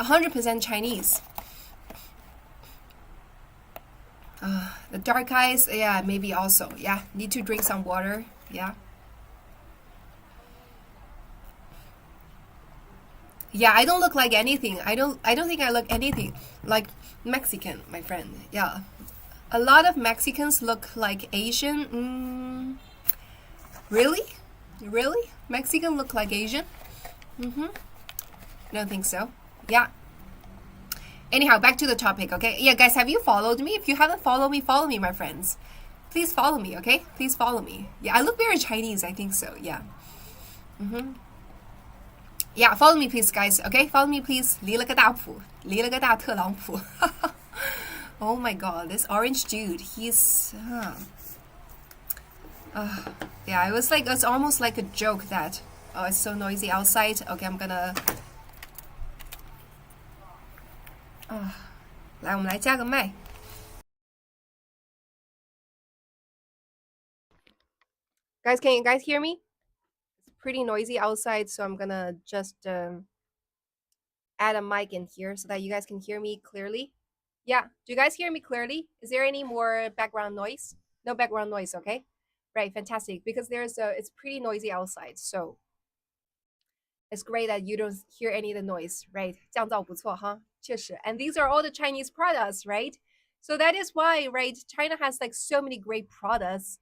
100% Chinese. The dark eyes, yeah, maybe also. Yeah, need to drink some water. Yeah. Yeah, I don't look like anything. I don't think I look anything like Mexican, my friend. Yeah. A lot of Mexicans look like Asian. Really? Really? Mexican look like Asian? Mm-hmm. Don't think so. Yeah. Anyhow, back to the topic, okay? Yeah, guys, have you followed me? If you haven't follow me, my friends. Please follow me, okay? Please follow me. Yeah, I look very Chinese, I think so. Yeah. Mm-hmm. Yeah, follow me, please, guys. Okay, follow me, please. 离了个大谱，离了个大特朗普。Oh my god, this orange dude, he's. Yeah, it was like, it's almost like a joke that, oh, it's so noisy outside. Okay, I'm gonna. 来，我们来加个麦。Guys, can you guys hear me? It's pretty noisy outside, so I'm gonna just add a mic in here so that you guys can hear me clearly. Yeah, do you guys hear me clearly? Is there any more background noise? No background noise, okay? Right, fantastic. Because it's pretty noisy outside, so it's great that you don't hear any of the noise, right? 降噪不错哈，确实. And these are all the Chinese products, right? So that is why, right? China has like so many great products,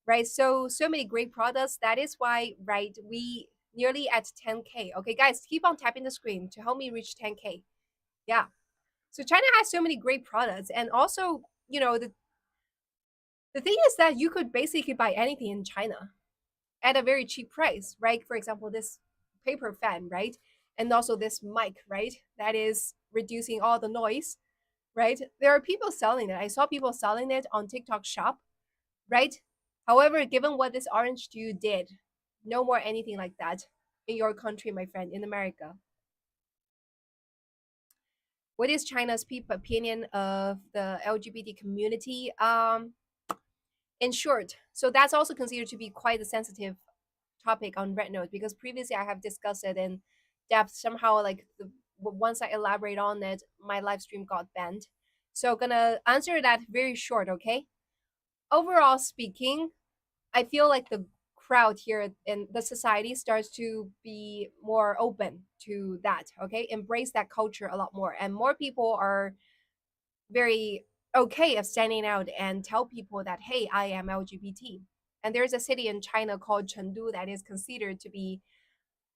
right? So many great products. That is why, right? We nearly at 10K. Okay, guys, keep on tapping the screen to help me reach 10K. Yeah. So China has so many great products, and also, the thing is that you could basically buy anything in China at a very cheap price, right? For example, this paper fan, right? And also this mic, right? That is reducing all the noise, right? There are people selling it. I saw people selling it on TikTok shop, right? However, given what this orange dude did, no more anything like that in your country, my friend, in America. What is China's opinion of the LGBT community? In short, so that's also considered to be quite a sensitive topic on Red Note, because previously I have discussed it in depth. Somehow, like once I elaborate on it, my live stream got banned. So gonna answer that very short, okay? Overall speaking, I feel like the crowd here in the society starts to be more open to that, okay? Embrace that culture a lot more, and more people are very okay of standing out and tell people that, hey, I am LGBT. And there's a city in China called Chengdu that is considered to be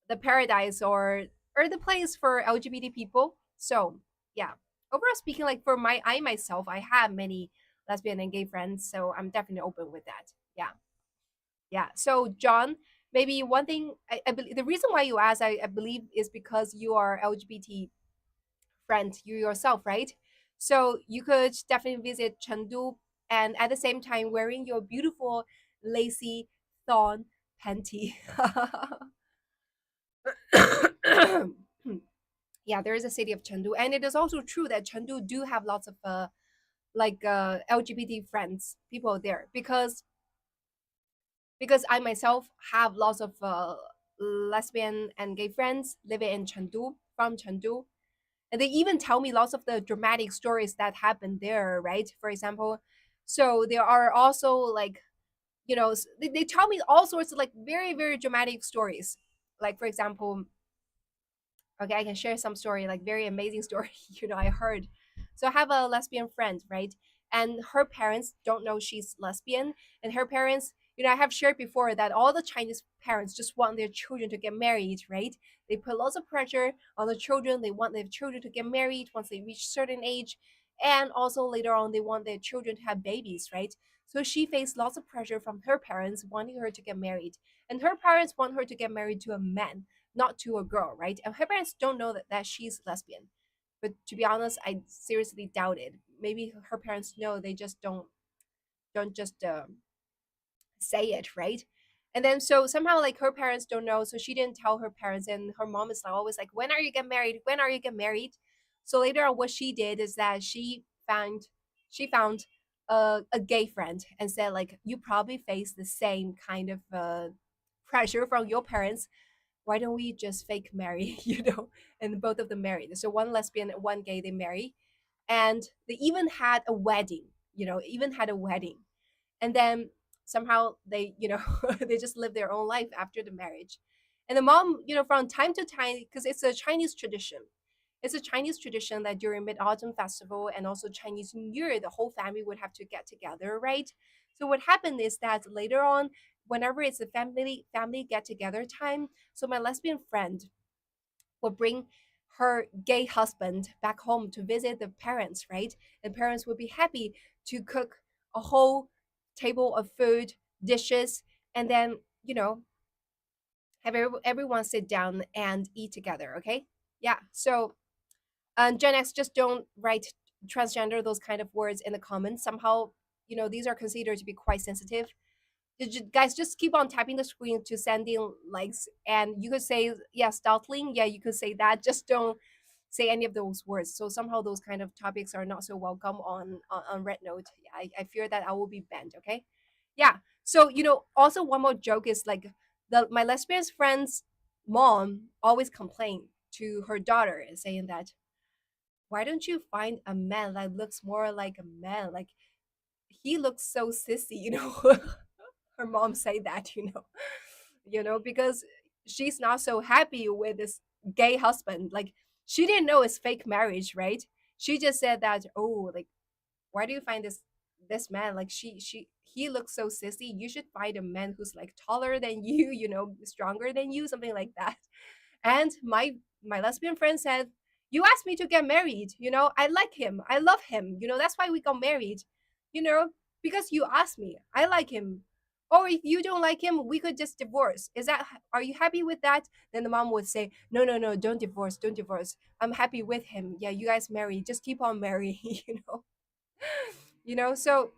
the paradise, or the place for LGBT people. So yeah, overall speaking, like for I myself, I have many lesbian and gay friends, so I'm definitely open with that. Yeah, yeah. So John, maybe one thing I believe the reason why you asked, I believe, is because you are LGBT friend, you yourself, right? So you could definitely visit Chengdu, and at the same time wearing your beautiful lacy thong panty. Yeah, there is a city of Chengdu, and it is also true that Chengdu do have lots of LGBT friends, people there, because I myself have lots of lesbian and gay friends living in Chengdu, from Chengdu, and they even tell me lots of the dramatic stories that happened there, right? For example, so there are also like, they tell me all sorts of like very very dramatic stories. Like for example, okay, I can share some story, like very amazing story, I heard. So I have a lesbian friend, right? And her parents don't know she's lesbian, and her parents, I have shared before that all the Chinese parents just want their children to get married, right? They put lots of pressure on the children. They want their children to get married once they reach certain age, and also later on they want their children to have babies, right? So she faced lots of pressure from her parents wanting her to get married, and her parents want her to get married to a man, not to a girl, right? And her parents don't know that she's lesbian. But to be honest, I seriously doubt it. Maybe her parents know, they just don't just say it, right? And then so somehow like her parents don't know, so she didn't tell her parents, and her mom is like always like, when are you get married? When are you get married? So later on, what she did is that she found a gay friend and said like, you probably face the same kind of pressure from your parents. Why don't we just fake marry, and both of them married. So one lesbian and one gay, they marry, and they even had a wedding, even had a wedding. And then somehow they, they just live their own life after the marriage. And the mom, from time to time, because it's a Chinese tradition that during Mid-Autumn Festival and also Chinese New Year, the whole family would have to get together, right? So what happened is that later on, whenever it's a family get together time, so my lesbian friend will bring her gay husband back home to visit the parents, right? And parents would be happy to cook a whole table of food, dishes, and then, have everyone sit down and eat together, okay? Yeah. So, Gen X, just don't write transgender, those kind of words in the comments. Somehow, these are considered to be quite sensitive. Guys, just keep on tapping the screen to send in likes, and you could say, yeah, startling, yeah, you could say that. Just don't say any of those words. So somehow those kind of topics are not so welcome on Red Note. I fear that I will be banned. Okay, yeah. So also one more joke is like, the my lesbian friend's mom always complain to her daughter and saying that, why don't you find a man that looks more like a man, like he looks so sissy. Her mom say that, because she's not so happy with this gay husband. Like, she didn't know it's fake marriage, right? She just said that, oh, like, why do you find this man, like, he looks so sissy, you should find a man who's like taller than you, stronger than you, something like that. And my lesbian friend said, you asked me to get married, I like him, I love him, that's why we got married, you know because you asked me, I like him. Or if you don't like him, we could just divorce. Are you happy with that? Then the mom would say, no, no, no, don't divorce, I'm happy with him. Yeah, you guys marry, just keep on marrying. So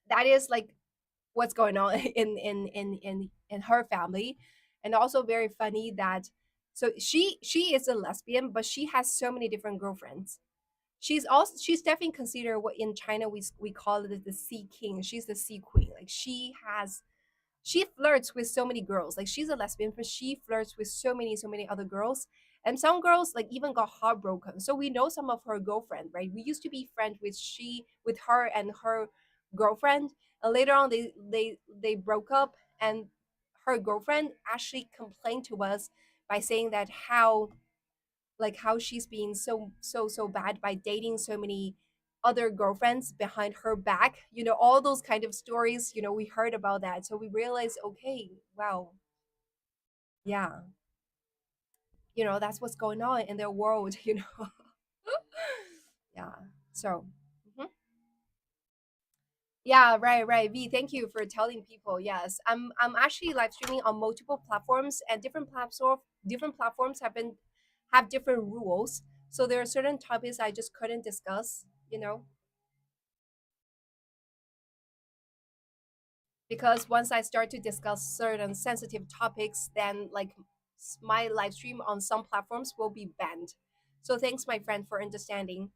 that is like what's going on in her family. And also very funny that, so she is a lesbian, but she has so many different girlfriends. She's definitely considered what in China we call it the sea king. She's the sea queen. Like, she flirts with so many girls. Like, she's a lesbian, but she flirts with so many other girls. And some girls like even got heartbroken. So we know some of her girlfriend, right? We used to be friends with her and her girlfriend. And later on, they broke up, and her girlfriend actually complained to us by saying that how she's being so bad by dating so many other girlfriends behind her back. All those kind of stories, we heard about that. So we realized, okay, wow, yeah, that's what's going on in their world. Yeah. So, mhm. Yeah, right. V, thank you for telling people. Yes, I'm actually live streaming on multiple platforms, and different platforms have different rules. So there are certain topics I just couldn't discuss, because once I start to discuss certain sensitive topics, then like my live stream on some platforms will be banned. So thanks, my friend, for understanding.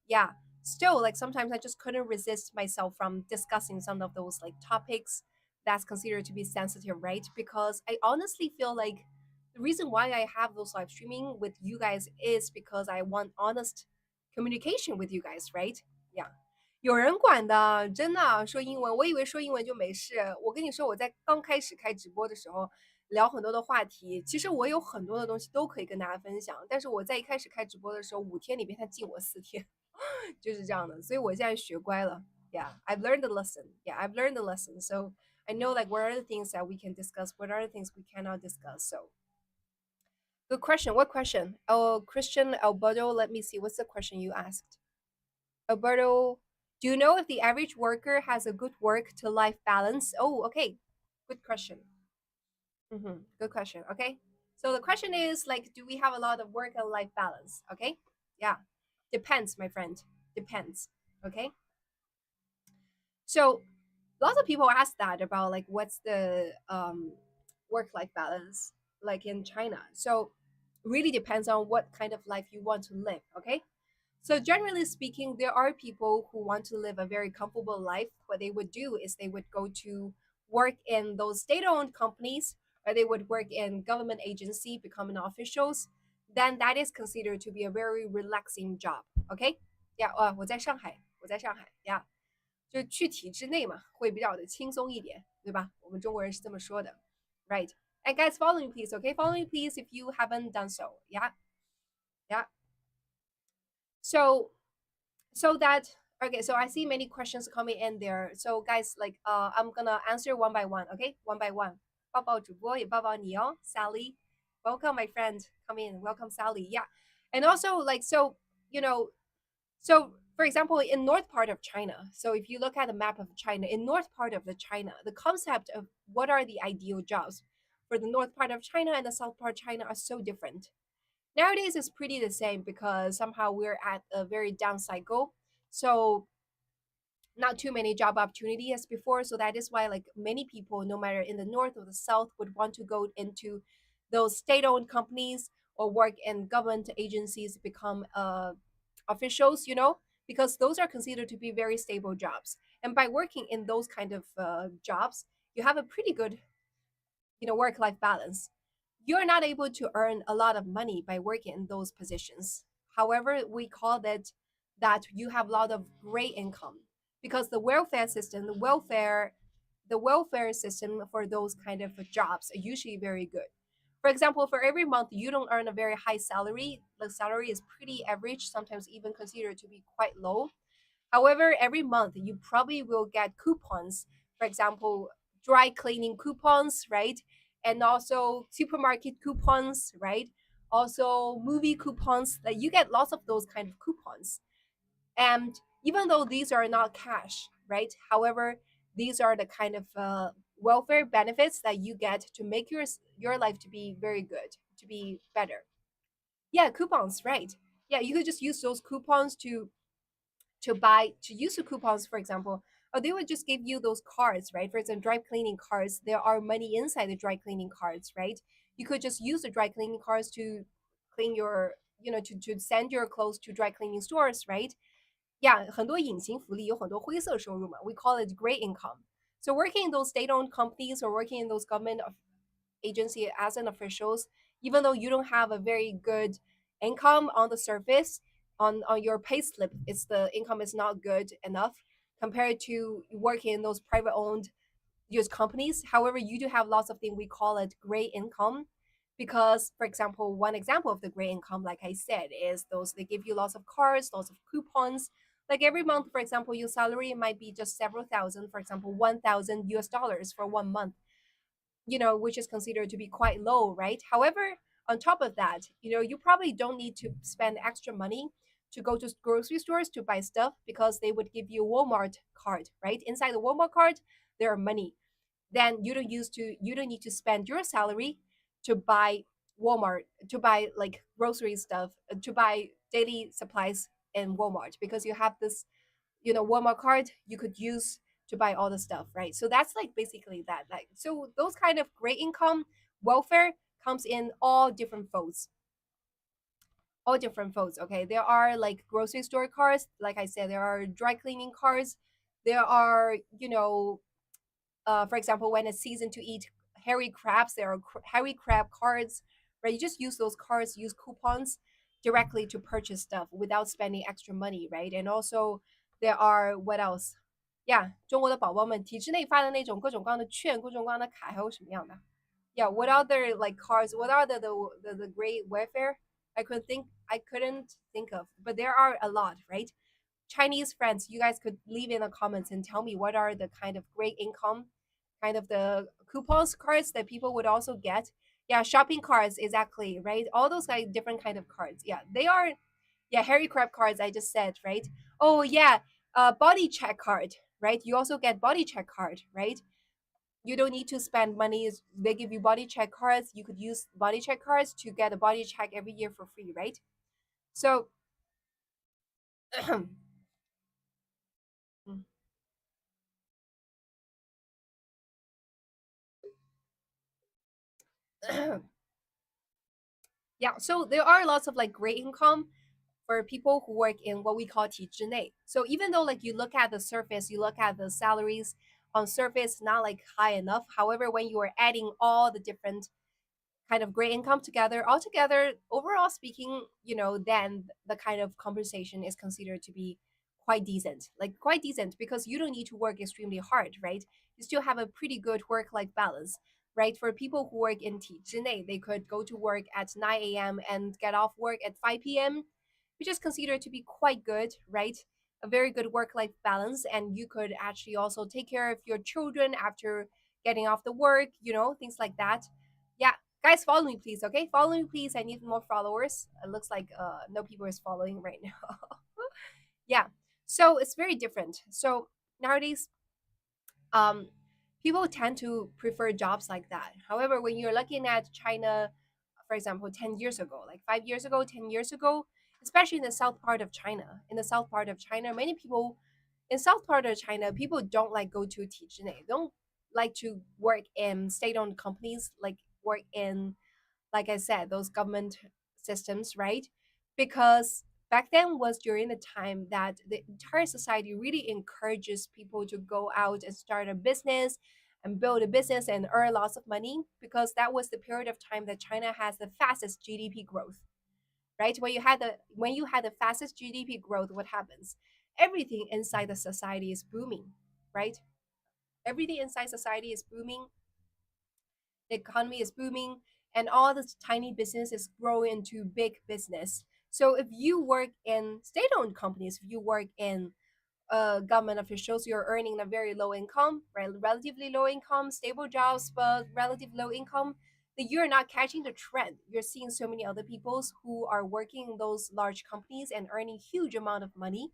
Yeah, still, like, sometimes I just couldn't resist myself from discussing some of those like topics that's considered to be sensitive, right? Because I honestly feel like the reason why I have those live streaming with you guys is because I want honest communication with you guys, right? Yeah. 有人管的，真的说英文，我以为说英文就没事。我跟你说，我在刚开始开直播的时候，聊很多的话题，其实我有很多的东西都可以跟大家分享。但是我在一开始开直播的时候，5天里面他禁我4天，就是这样的。所以我现在学乖了。Yeah, I've learned a lesson. Yeah, I've learned a lesson. So I know like what are the things that we can discuss, what are the things we cannot discuss. So good question. What question? Oh, Christian Alberto, let me see. What's the question you asked? Alberto, do you know if the average worker has a good work to life balance? Oh, okay. Good question. Good question. Okay. So the question is like, do we have a lot of work and life balance? Okay. Yeah. Depends, my friend. Depends. Okay. So lots of people ask that about like what's the work life balance like in China. So really depends on what kind of life you want to live. Okay. So generally speaking, there are people who want to live a very comfortable life. What they would do is they would go to work in those state-owned companies, or they would work in government agency, becoming officials. Then that is considered to be a very relaxing job. Okay? Yeah, 我在上海，Yeah，就是去体制内嘛，会比较的轻松一点，对吧？我们中国人是这么说的，right? And guys, follow me please, okay? Follow me please if you haven't done so. Yeah, yeah. So so that okay, so I see many questions coming in there. So guys, like I'm gonna answer one by one, okay? One by one. 抱抱主播也抱抱你哦 Sally. Welcome my friend. Come in. Welcome Sally. Yeah. And also like so, you know, so for example, in north part of China, so if you look at the map of China, in north part of the China, the concept of what are the ideal jobs for the north part of China and the south part of China are so different. Nowadays it's pretty the same because somehow we're at a very down cycle. So not too many job opportunity as before. So that is why like many people, no matter in the north or the south, would want to go into those state-owned companies or work in government agencies, become officials, you know, because those are considered to be very stable jobs. And by working in those kind of jobs, you have a pretty good, you know, work-life balance. You're not able to earn a lot of money by working in those positions. However, we call that you have a lot of great income because the welfare system, the welfare system for those kind of jobs are usually very good. For example, for every month you don't earn a very high salary. The salary is pretty average, sometimes even considered to be quite low. However, every month you probably will get coupons, for example, dry cleaning coupons, right? And also supermarket coupons, right? Also movie coupons. That you get lots of those kind of coupons. And even though these are not cash, right? However, these are the kind of welfare benefits that you get to make your life to be very good, to be better. Yeah, coupons, right? Yeah, you could just use those coupons to use the coupons, for example, or they would just give you those cards, right? For example, dry cleaning cards, there are money inside the dry cleaning cards, right? You could just use the dry cleaning cards to clean your, you know, to send your clothes to dry cleaning stores, right? Yeah, 很多隐形福利，有很多灰色收入嘛. We call it great income. So working in those state-owned companies or working in those government agency as an officials, even though you don't have a very good income on the surface, on your pay slip, it's the income is not good enough compared to working in those private owned US companies. However, you do have lots of things, we call it great income. Because, for example, one example of the great income, like I said, is those they give you lots of cards, lots of coupons. Like every month, for example, your salary might be just several thousand, for example, 1,000 US dollars for 1 month, you know, which is considered to be quite low, right? However, on top of that, you know, you probably don't need to spend extra money to go to grocery stores to buy stuff because they would give you a Walmart card, right? Inside the Walmart card, there are money. Then you don't need to spend your salary to buy Walmart, to buy like grocery stuff, to buy daily supplies in Walmart because you have this, you know, Walmart card you could use to buy all the stuff, right? So that's like basically that. Like so those kind of great income welfare comes in all different folds. All different folds. Okay. There are like grocery store cards, like I said, there are dry cleaning cards, there are, you know, for example, when it's season to eat hairy crabs, there are hairy crab cards, right? You just use those cards, use coupons directly to purchase stuff without spending extra money, right? And also there are what else? Yeah, 中国的宝宝们体制内发的那种各种各样的券、各种各样的卡，还有什么样的？Yeah, what other like cards? What are the great welfare? I couldn't think of, but there are a lot, right? Chinese friends, you guys could leave in the comments and tell me what are the kind of great income, kind of the coupons cards that people would also get. Yeah, shopping cards, exactly, right? All those like different kind of cards. Yeah, they are. Yeah, Harry Crab cards. I just said, right? Oh yeah, body check card, right? You also get body check card, right? You don't need to spend money. They give you body check cards. You could use body check cards to get a body check every year for free, right? So Yeah, so there are lots of like great income for people who work in what we call 体制内. So even though like you look at the surface, you look at the salaries on surface, not like high enough. However, when you are adding all the different kind of great income together, altogether, overall speaking, then the kind of compensation is considered to be quite decent. Like quite decent because you don't need to work extremely hard, right? You still have a pretty good work-life balance, right? For people who work in 体制内, they could go to work at 9 a.m. and get off work at 5 p.m., which is considered to be quite good, right? A very good work-life balance, and you could actually also take care of your children after getting off the work, things like that. Yeah, guys, follow me, please. Okay, follow me, please. I need more followers. It looks like no people is following right now. Yeah, so it's very different. So nowadays, um, people tend to prefer jobs like that. However, when you're looking at China, for example, 10 years ago, like 5 years ago, 10 years ago, especially in the south part of China, many people in south part of China, people don't like go to teaching. They don't like to work in state-owned companies, like work in, like I said, those government systems, right? Because back then was during the time that the entire society really encourages people to go out and start a business and build a business and earn lots of money, because that was the period of time that China has the fastest GDP growth, right? When you had the fastest GDP growth, what happens? Everything inside the society is booming, right? Everything inside society is booming, the economy is booming, and all this tiny businesses grow into big business. So if you work in state-owned companies, if you work in government officials, you're earning a very low income, right? Relatively low income, stable jobs, but relative low income. That you're not catching the trend. You're seeing so many other peoples who are working in those large companies and earning huge amount of money,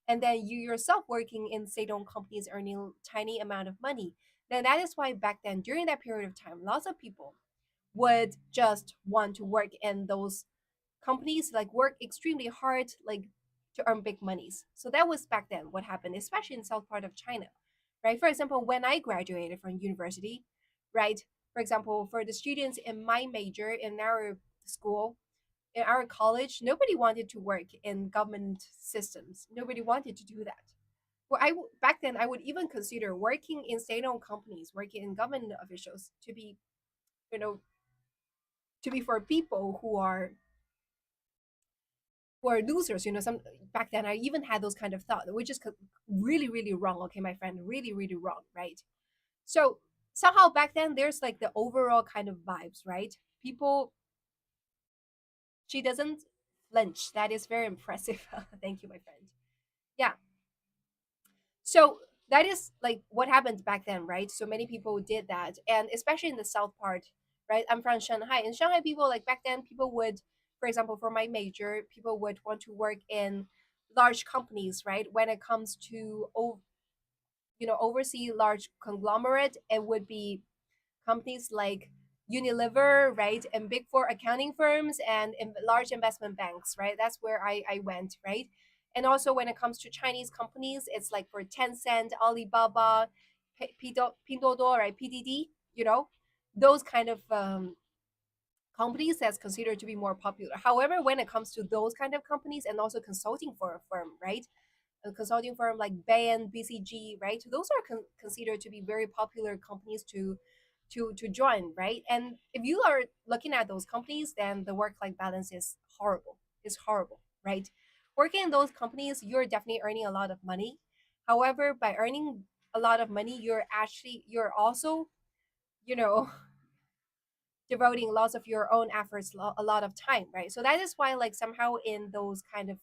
and then you yourself working in state-owned companies earning tiny amount of money. Then that is why back then, during that period of time, lots of people would just want to work in those companies, like work extremely hard, like to earn big monies. So that was back then what happened, especially in south part of China, right? For example, when I graduated from university, right? For example, for the students in my major in our school, in our college, nobody wanted to work in government systems. Nobody wanted to do that. Well, back then I would even consider working in state-owned companies, working in government officials to be, you know, to be for people who are losers. Some back then I even had those kind of thoughts, which is really, really wrong. Okay, my friend, really, really wrong, right? So somehow back then there's like the overall kind of vibes, right? People, she doesn't flinch. That is very impressive. Thank you, my friend. Yeah. So that is like what happened back then, right? So many people did that, and especially in the south part, right? I'm from Shanghai. In Shanghai, people like back then, people would, for example, for my major, people would want to work in large companies, right? When it comes to oversee large conglomerate, it would be companies like Unilever, right, and big four accounting firms and large investment banks, right? That's where I went, right? And also when it comes to Chinese companies, it's like for Tencent, Alibaba, Pinduoduo, right, PDD, those kind of companies that's considered to be more popular. However, when it comes to those kind of companies and also consulting for a firm, right? A consulting firm like Bain, BCG, right? Those are considered to be very popular companies to join, right? And if you are looking at those companies, then the work-life balance is horrible. It's horrible, right? Working in those companies, you're definitely earning a lot of money. However, by earning a lot of money, you're also, you know, devoting lots of your own efforts, a lot of time, right? So that is why, like somehow in those kind of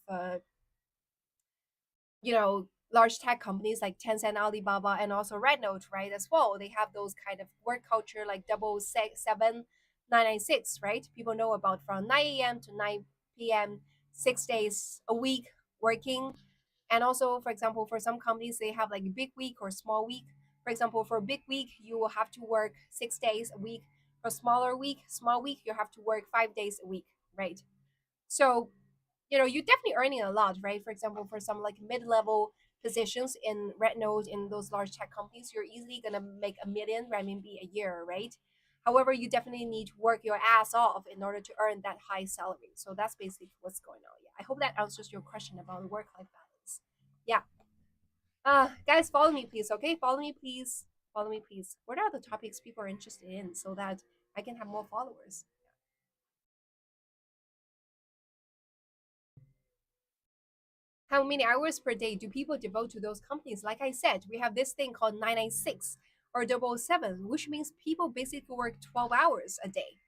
large tech companies like Tencent, Alibaba, and also Rednote, right, as well. They have those kind of work culture like 77996, right? People know about from 9 a.m. to 9 p.m., 6 days a week working. And also, for example, for some companies, they have like big week or small week. For example, for big week, you will have to work 6 days a week. For small week, you have to work 5 days a week, right? So you're definitely earning a lot, right? For example, for some like mid-level positions in Red Node in those large tech companies, you're easily gonna make 1 million renminbi a year, right? However, you definitely need to work your ass off in order to earn that high salary. So that's basically what's going on. Yeah, I hope that answers your question about the work-life balance. Yeah. Guys, follow me, please. Okay, follow me, please. Follow me, please. What are the topics people are interested in so that I can have more followers? How many hours per day do people devote to those companies? Like I said, we have this thing called 996 or 007, which means people basically work 12 hours a day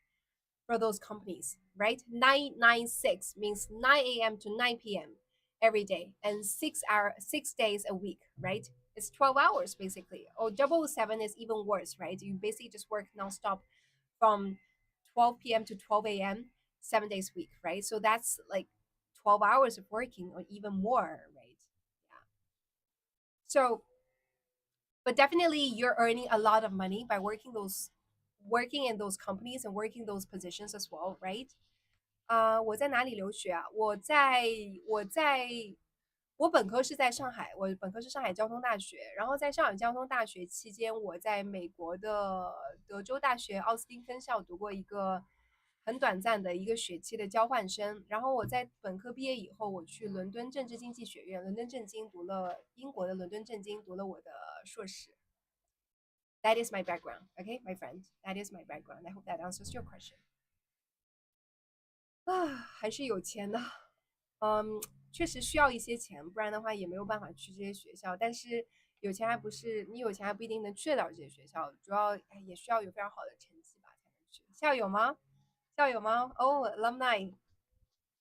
for those companies, right? 996 means 9 a.m. to 9 p.m. every day and 6 days a week, right? It's 12 hours basically. Or 007 is even worse, right? You basically just work nonstop from 12 p.m. to 12 a.m. 7 days a week, right? So that's like 12 hours of working or even more, right? Yeah. So, but definitely you're earning a lot of money by working in those companies and working those positions as well, right? 我在哪里留学啊？我本科是在上海，我本科是上海交通大学。然后在上海交通大学期间，我在美国的德州大学奥斯汀分校读过一个很短暂的一个学期的交换生。然后我在本科毕业以后，我去伦敦政治经济学院，伦敦政经读了英国的伦敦政经，读了我的硕士。That is my background, okay, my friend. That is my background. I hope that answers your question. 啊，还是有钱的。确实需要一些钱，不然的话也没有办法去这些学校。但是有钱还不是你有钱还不一定能去得了这些学校，主要也需要有非常好的成绩吧才能去。校友吗？校友吗？Oh, alumni.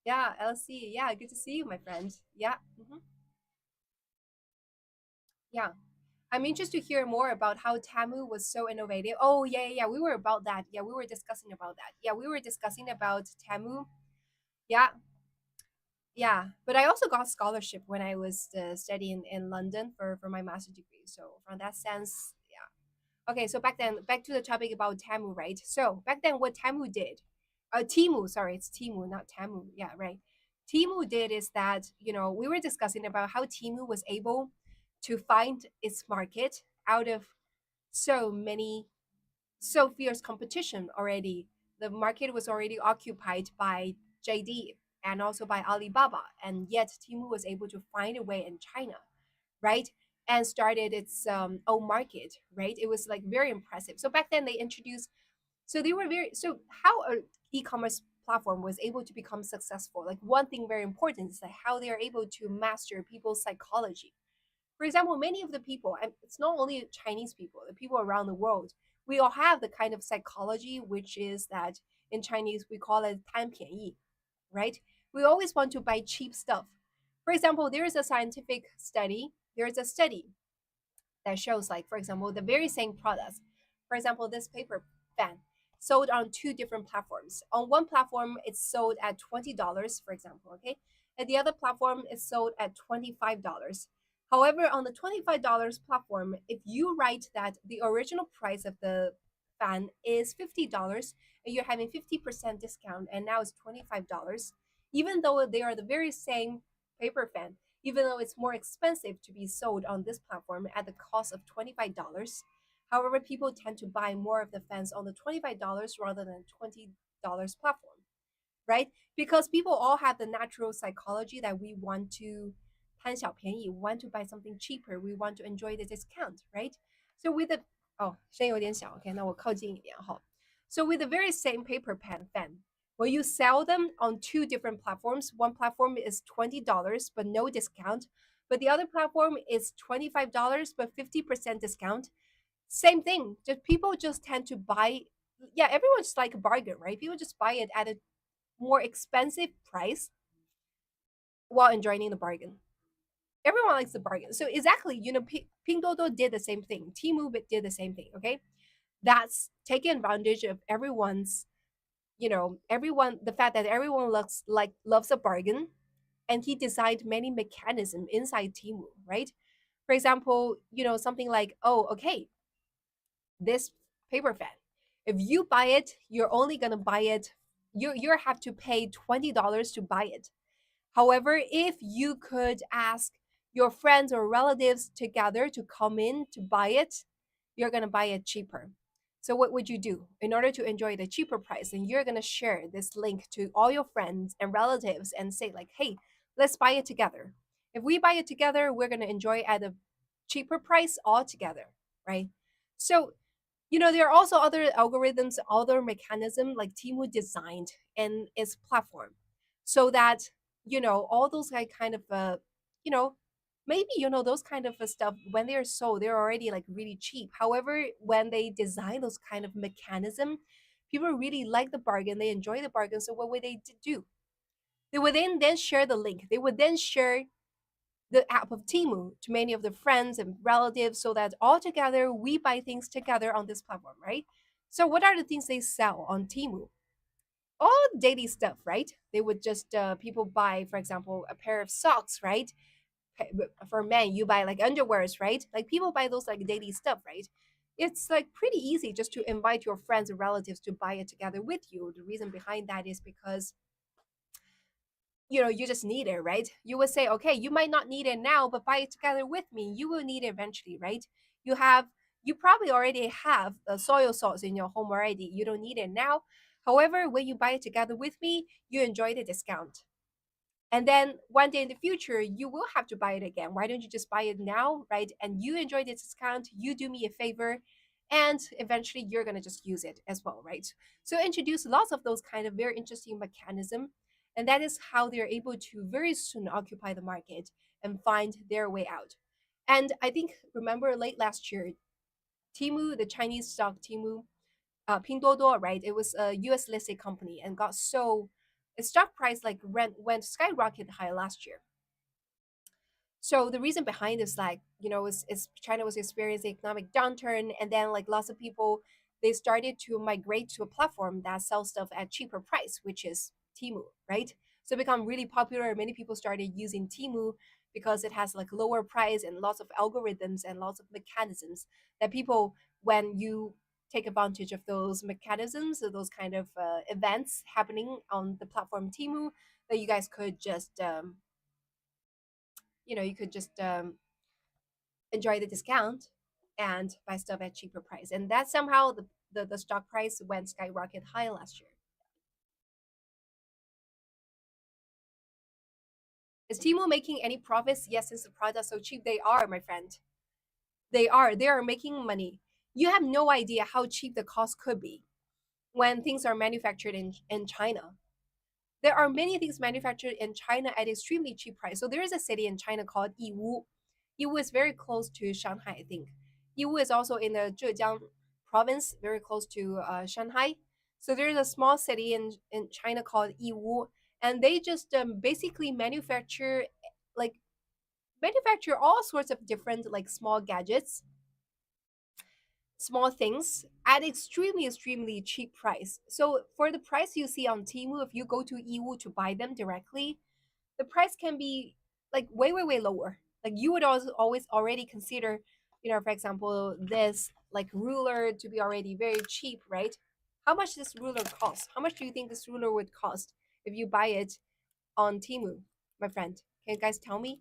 Yeah, LC. Yeah, good to see you, my friend. Yeah. Yeah. I'm interested to hear more about how Tamu was so innovative. Oh, yeah. We were about that. Yeah, we were discussing about that. Yeah, we were discussing about Tamu. Yeah, yeah, but I also got scholarship when I was studying in London for my master degree. So from that sense, yeah. Okay, so back to the topic about Tamu, right? So back then, what Tamu did, Timu, sorry, it's Timu, not Tamu. Yeah, right. Timu did is that we were discussing about how Timu was able to find its market out of so many so fierce competition already. The market was already occupied by JD and also by Alibaba, and yet Temu was able to find a way in China, right? And started its own market, right? It was like very impressive. So back then they introduced, so they were very, so how a e-commerce platform was able to become successful. Like one thing very important is like how they are able to master people's psychology. For example, many of the people, and it's not only Chinese people, the people around the world, we all have the kind of psychology which is that in Chinese we call it 贪便宜, right? We always want to buy cheap stuff. For example, there is a scientific study, there is a study that shows, like, for example, the very same products. For example, this paper fan sold on two different platforms. On one platform, it's sold at $20, for example, okay? And the other platform is sold at $25. However, on the $25 platform, if you write that the original price of the fan is $50 and you're having 50% discount and now it's $25, even though they are the very same paper fan, even though it's more expensive to be sold on this platform at the cost of $25. However, people tend to buy more of the fans on the $25 rather than $20 platform, right? Because people all have the natural psychology that we want to 贪小便宜, we want to buy something cheaper, we want to enjoy the discount, right? So with the 声音有点小 OK 那我靠近一点哈 So with the very same paper pen fan, well, you sell them on two different platforms. One platform is $20 but no discount, but the other platform is $25 but 50% discount. Same thing. Just people just tend to buy. Yeah, everyone's like a bargain, right? People just buy it at a more expensive price while enjoying the bargain. Everyone likes the bargain. So exactly, Pinduoduo did the same thing. Temu did the same thing. Okay, that's taking advantage of everyone's everyone the fact that everyone loves a bargain, and he designed many mechanisms inside Timu, right? For example, something like, oh, okay, this paper fan, if you buy it, you're only gonna buy it, you have to pay $20 to buy it. However, if you could ask your friends or relatives together to come in to buy it, you're gonna buy it cheaper. So what would you do in order to enjoy the cheaper price? And you're going to share this link to all your friends and relatives and say like, hey, let's buy it together. If we buy it together, we're going to enjoy it at a cheaper price all together, right? So there are also other algorithms, other mechanism like Temu designed in its platform so that, all those like kind of, you know, maybe, those kind of stuff, when they're sold, they're already like really cheap. However, when they design those kind of mechanism, people really like the bargain, they enjoy the bargain. So what would they do? They would then share the link. They would then share the app of Timu to many of the friends and relatives so that all together we buy things together on this platform, right? So what are the things they sell on Timu? All daily stuff, right? They would just people buy, for example, a pair of socks, right? For men, you buy like underwears, right? Like people buy those like daily stuff, right? It's like pretty easy just to invite your friends and relatives to buy it together with you. The reason behind that is because you just need it, right? You would say, okay, you might not need it now, but buy it together with me. You will need it eventually, right? You probably already have soy sauce in your home already. You don't need it now. However, when you buy it together with me, you enjoy the discount. And then one day in the future, you will have to buy it again. Why don't you just buy it now, right? And you enjoy the discount, you do me a favor, and eventually you're going to just use it as well, right? So introduce lots of those kind of very interesting mechanism, and that is how they're able to very soon occupy the market and find their way out. And I think, remember late last year, Timu, the Chinese stock Timu, Pinduoduo, right? It was a U.S. listed company and got so its stock price like went skyrocket high last year. So the reason behind this, like is China was experiencing economic downturn, and then like lots of people they started to migrate to a platform that sells stuff at cheaper price, which is Temu, right? So it become really popular. Many people started using Temu because it has like lower price and lots of algorithms and lots of mechanisms that people, when you take advantage of those mechanisms or those kind of events happening on the platform Temu, that you guys could just you could just enjoy the discount and buy stuff at cheaper price. And that somehow the stock price went skyrocket high last year. Is Timo making any profits? Yes, since the product is so cheap, they are, my friend. They are. They are making money. You have no idea how cheap the cost could be when things are manufactured in China. There are many things manufactured in China at extremely cheap price. So there is a city in China called Yiwu. Yiwu is very close to Shanghai, I think. Yiwu is also in the Zhejiang province, very close to Shanghai. So there's a small city in China called Yiwu, and they just basically like manufacture all sorts of different like small gadgets, small things at extremely cheap price. So for the price you see on Temu, if you go to Yiwu to buy them directly, the price can be like way lower. Like you would also always already consider, for example, this like ruler to be already very cheap, right? How much this ruler costs? How much do you think this ruler would cost if you buy it on Temu, my friend? Can you guys tell me?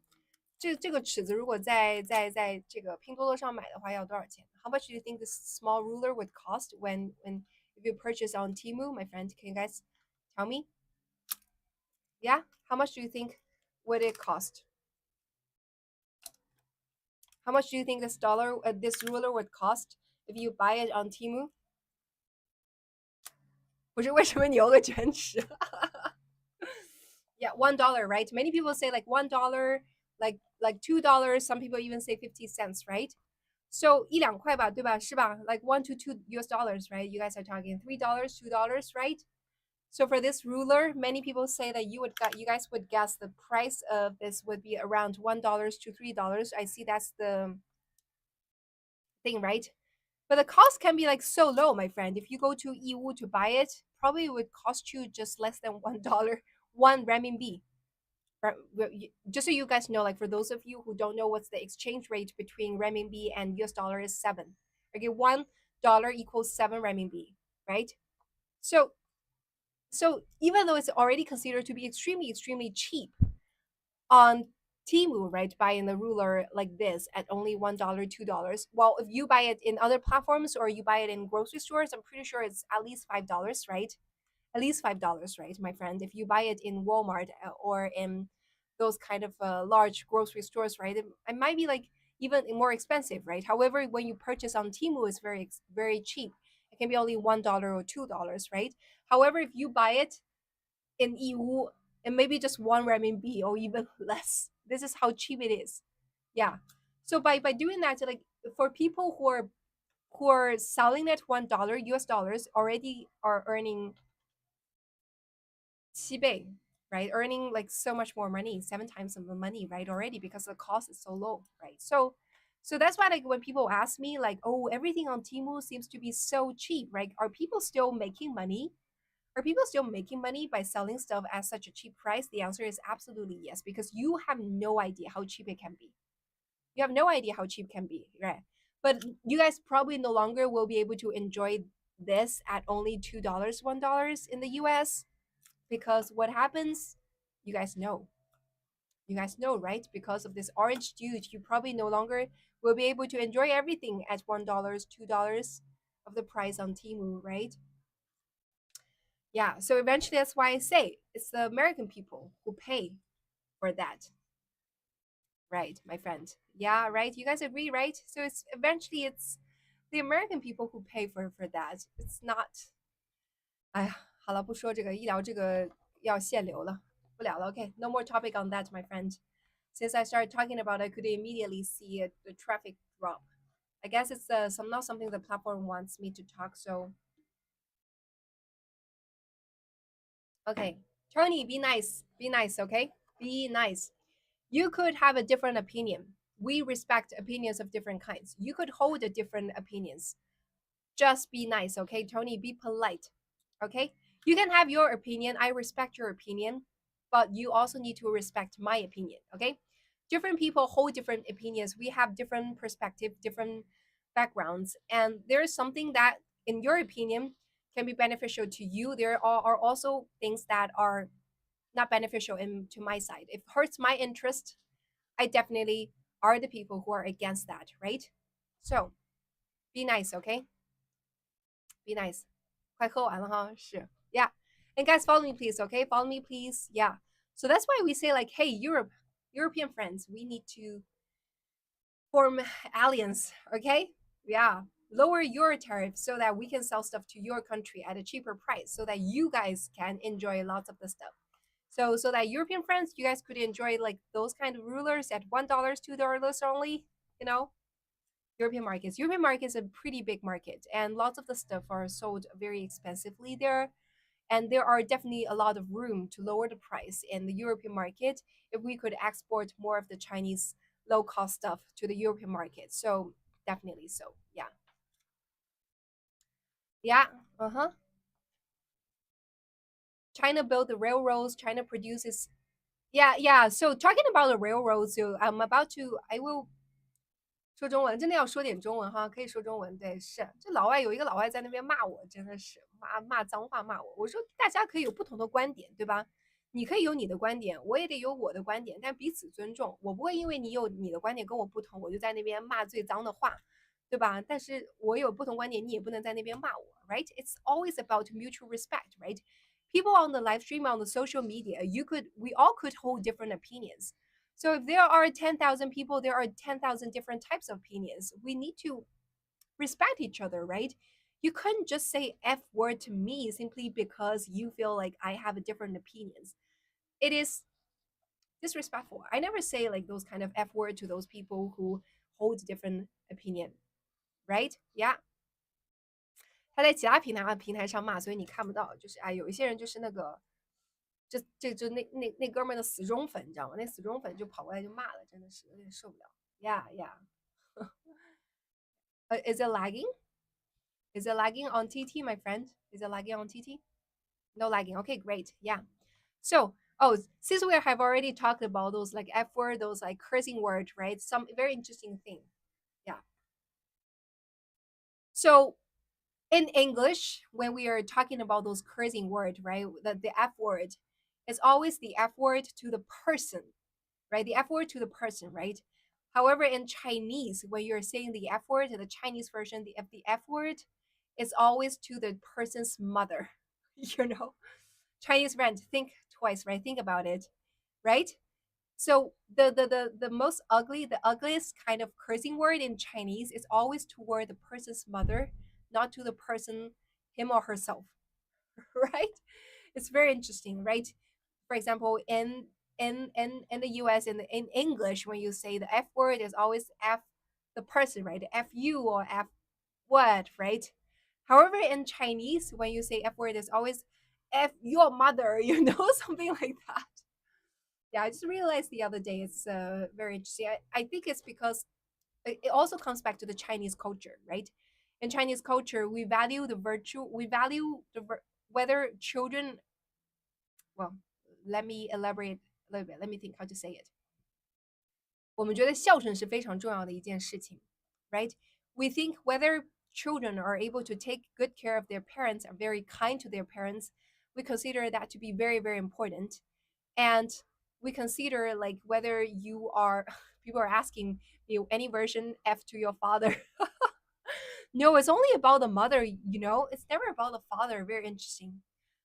这个尺子如果在这个拼多多上买的话要多少钱？How much do you think this small ruler would cost when if you purchase on Temu, my friend? Can you guys tell me? Yeah, how much do you think would it cost? How much do you think this ruler would cost if you buy it on Temu? 不是为什么你有个卷尺 Yeah, $1, right? Many people say like $1, like $2. Some people even say 50 cents, right? So 1-2块吧，对吧？是吧？ Like $1 to $2, right? You guys are talking $3, $2, right? So for this ruler, many people say that you guys would guess the price of this would be around $1 to $3. I see that's the thing, right? But the cost can be like so low, my friend. If you go to Yiwu to buy it, probably it would cost you just less than $1, one renminbi. Just so you guys know, like for those of you who don't know what's the exchange rate between renminbi and US dollar is 7. Okay, $1 equals 7 renminbi, right? So even though it's already considered to be extremely cheap on Temu, right, buying the ruler like this at only $1, $2. Well, if you buy it in other platforms or you buy it in grocery stores, I'm pretty sure it's at least $5, right? At least $5, right, my friend? If you buy it in Walmart or in those kind of large grocery stores, right, it might be like even more expensive, right? However, when you purchase on Temu, it's very cheap. It can be only $1 or $2, right? However, if you buy it in EU and maybe just one renminbi or even less, this is how cheap it is. Yeah. So by doing that, like for people who are selling at $1 US dollars already are earning 7倍, right? Earning like so much more money, 7 times the money, right? Already because the cost is so low, right? So that's why like when people ask me like, oh, everything on Temu seems to be so cheap, right? Are people still making money? Are people still making money by selling stuff at such a cheap price? The answer is absolutely yes, because you have no idea how cheap it can be. You have no idea how cheap can be, right? But you guys probably no longer will be able to enjoy this at only $2, $1 in the US, because what happens, you guys know. You guys know, right? Because of this orange dude, you probably no longer will be able to enjoy everything at $1, $2 of the price on Temu, right? Yeah, so eventually that's why I say it's the American people who pay for that. Right, my friend. Yeah, right. You guys agree, right? So it's the American people who pay for that. It's not. 哎呀，好了，不说这个，一聊这个要限流了，不聊了。Okay, no more topic on that, my friend. Since I started talking about it, I could immediately see the traffic drop. I guess it's not something the platform wants me to talk. So okay, Tony, be nice. Be nice. Okay, be nice. You could have a different opinion. We respect opinions of different kinds. You could hold a different opinions. Just be nice, okay, Tony? Be polite, okay? You can have your opinion. I respect your opinion, but you also need to respect my opinion, okay? Different people hold different opinions. We have different perspective, different backgrounds, and there's something that, in your opinion, can be beneficial to you. There are also things that are not beneficial to my side. If it hurts my interest, I definitely are the people who are against that, right? So be nice, okay? Be nice. 快喝完了哈，是 yeah. And guys, follow me, please, okay? Follow me, please. Yeah. So that's why we say like, hey, European friends, we need to form alliance, okay? Yeah. Lower your tariff so that we can sell stuff to your country at a cheaper price, so that you guys can enjoy lots of the stuff. So that European friends, you guys could enjoy like those kind of rulers at $1, $2 only, you know? European markets. European market is a pretty big market, and lots of the stuff are sold very expensively there. And there are definitely a lot of room to lower the price in the European market if we could export more of the Chinese low cost stuff to the European market. So definitely so. Yeah. Yeah. Uh-huh. China built the railroads, China produces. Yeah, yeah. So talking about the railroads, so I will 说中文，真的要说点中文哈，可以说中文。对，是这老外有一个老外在那边骂我，真的是骂脏话骂我。我说大家可以有不同的观点，对吧？你可以有你的观点，我也得有我的观点，但彼此尊重。我不会因为你有你的观点跟我不同，我就在那边骂最脏的话，对吧？但是我有不同观点，你也不能在那边骂我，right? It's always about mutual respect, right? People on the live stream on the social media, we all could hold different opinions. So if there are 10,000 people, there are 10,000 different types of opinions. We need to respect each other, right? You couldn't just say F word to me simply because you feel like I have a different opinions. It is disrespectful. I never say like those kind of F word to those people who hold different opinion, right? Yeah. 他在其他平台上骂，所以你看不到。就是哎，有一些人就是那个，就那哥们儿的死忠粉，你知道吗？那死忠粉就跑过来就骂了，真的是有点受不了。Yeah, yeah. Is it lagging? Is it lagging on TT, my friend? Is it lagging on TT? No lagging. Okay, great. Yeah. So, oh, since we have already talked about those like F word, those like cursing word, right? Some very interesting thing. Yeah. So in English, when we are talking about those cursing word, right? The F word is always the F word to the person, right? The F word to the person, right? However, in Chinese, when you're saying the F word, the Chinese version, the F word is always to the person's mother. You know, Chinese friend, think twice, right? Think about it, right? So the most ugly, the ugliest kind of cursing word in Chinese is always toward the person's mother, not to the person, him or herself, right? It's very interesting, right? For example, in the US, in English, when you say the F word is always F the person, right? F you or F what, right? However, in Chinese, when you say F word, it's always F your mother, something like that. Yeah, I just realized the other day. It's very interesting. I think it's because it also comes back to the Chinese culture, right? In Chinese culture, we value the virtue, we value whether children, well, let me elaborate a little bit. Let me think how to say it. 我们觉得孝顺是非常重要的一件事情, right? We think whether children are able to take good care of their parents, are very kind to their parents, we consider that to be very, very important. And we consider like whether you are, people are asking you any version F to your father. No, it's only about the mother, it's never about the father. Very interesting.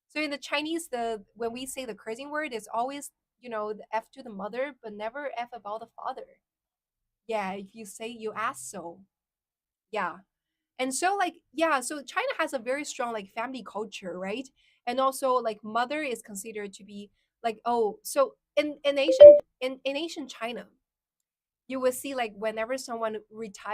So in the Chinese, the when we say the cursing word, it's always, the F to the mother, but never F about the father. Yeah, if you say you ask so. Yeah. And so like, yeah, so China has a very strong like family culture, right? And also like mother is considered to be like, oh, so in ancient China, you will see like whenever someone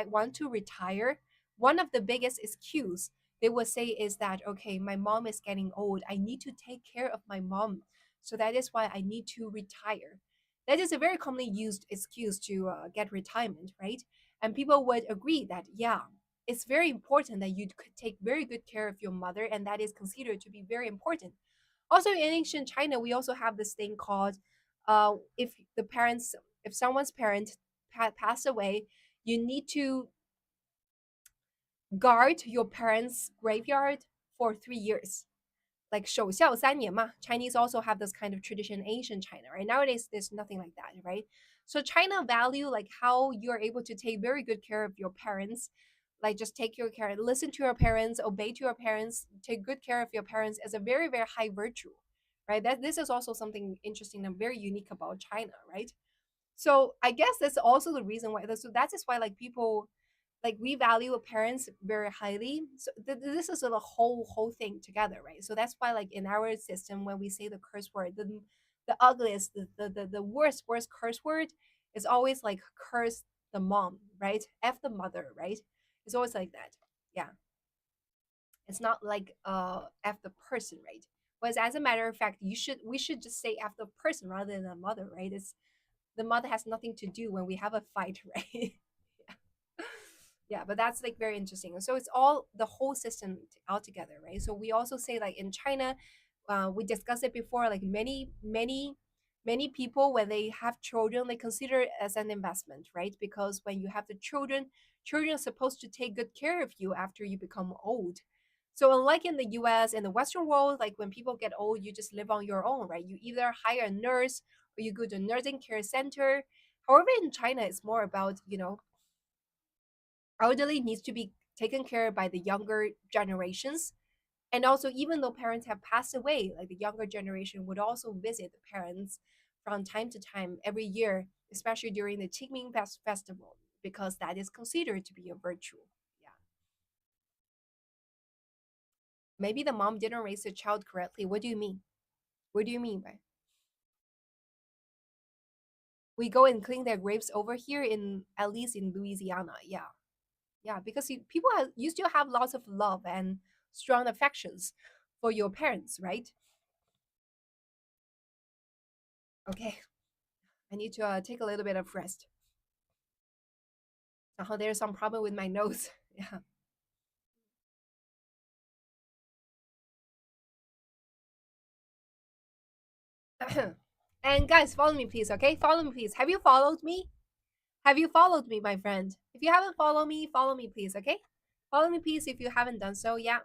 want to retire, one of the biggest excuse they will say is that, okay, my mom is getting old, I need to take care of my mom, so that is why I need to retire. That is a very commonly used excuse to get retirement, right? And people would agree that, yeah, it's very important that you could take very good care of your mother, and that is considered to be very important. Also in ancient China, we also have this thing called, if the parents, if someone's parent pass away, you need to guard your parents' graveyard for 3 years. Like 守孝3年嘛. Chinese also have this kind of tradition in ancient China, right? Nowadays, there's nothing like that, right? So China value like how you're able to take very good care of your parents, like just take your care, listen to your parents, obey to your parents, take good care of your parents as a very, very high virtue, right? That this is also something interesting and very unique about China, right? So I guess that's also the reason why. So that is why like people, like we value parents very highly. So this is the whole thing together, right? So that's why like in our system, when we say the curse word, the ugliest, the worst curse word is always like curse the mom, right? F the mother, right? It's always like that. Yeah. It's not like F the person, right? Whereas as a matter of fact, we should just say F the person rather than the mother, right? It's the mother has nothing to do when we have a fight, right? Yeah. Yeah, but that's like very interesting. So it's all the whole system all together, right? So we also say like in China, we discussed it before, like many people when they have children, they consider it as an investment, right? Because when you have the children are supposed to take good care of you after you become old. So unlike in the US and the Western world, like when people get old, you just live on your own, right? You either hire a nurse or you go to a nursing care center. However, in China, it's more about, elderly needs to be taken care of by the younger generations. And also, even though parents have passed away, like the younger generation would also visit the parents from time to time every year, especially during the Qingming festival, because that is considered to be a virtue. Yeah. Maybe the mom didn't raise the child correctly. What do you mean? What do you mean by? We go and clean their graves over here in, at least in Louisiana. Yeah. Yeah, because people you still have lots of love and strong affections for your parents, right? Okay, I need to take a little bit of rest. There's some problem with my nose. Yeah. And guys, follow me, please. Okay, follow me, please. Have you followed me? Have you followed me, my friend? If you haven't followed me, follow me, please. Okay, follow me, please. If you haven't done so, yeah,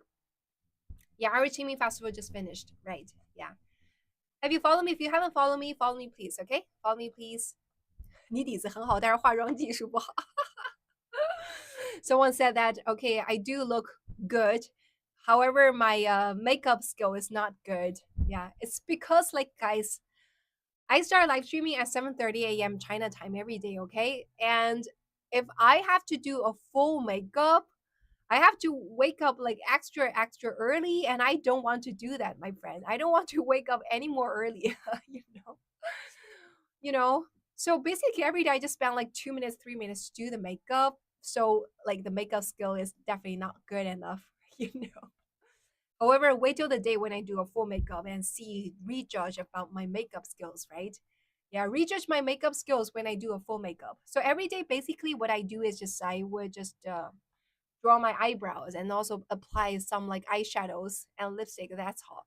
yeah. Our Qingming festival just finished, right? Yeah. Have you followed me? If you haven't followed me, follow me, please. Okay, follow me, please. 你底子很好，但是化妆技术不好。Someone said that, okay, I do look good. However, my makeup skill is not good. Yeah, it's because, like, guys, I start live streaming at 7:30 a.m. China time every day, okay? And if I have to do a full makeup, I have to wake up like extra early, and I don't want to do that, my friend. I don't want to wake up any more early, you know. You know, so basically every day I just spend like 2 minutes, 3 minutes to do the makeup. So like the makeup skill is definitely not good enough, you know. However, wait till the day when I do a full makeup and see, rejudge about my makeup skills, right? Yeah, rejudge my makeup skills when I do a full makeup. So every day, basically, what I do is just I would just draw my eyebrows and also apply some like eyeshadows and lipstick. That's all.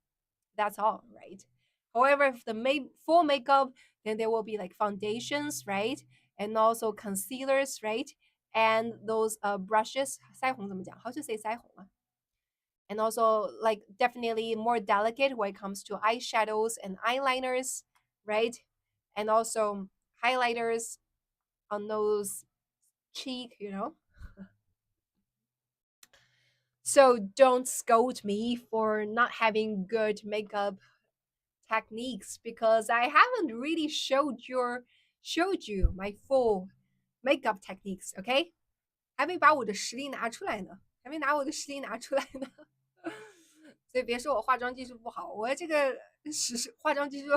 That's all, right? However, if the full makeup, then there will be like foundations, right? And also concealers, right? And those brushes, 腮红怎么讲? How to say 腮红啊? And also like definitely more delicate when it comes to eyeshadows and eyeliners, right? And also highlighters on those cheek, you know. So don't scold me for not having good makeup techniques because I haven't really showed you my full makeup techniques, okay? 还没把我的实力拿出来呢，还没拿我的实力拿出来呢。所以别说我化妆技术不好，我这个化妆技术，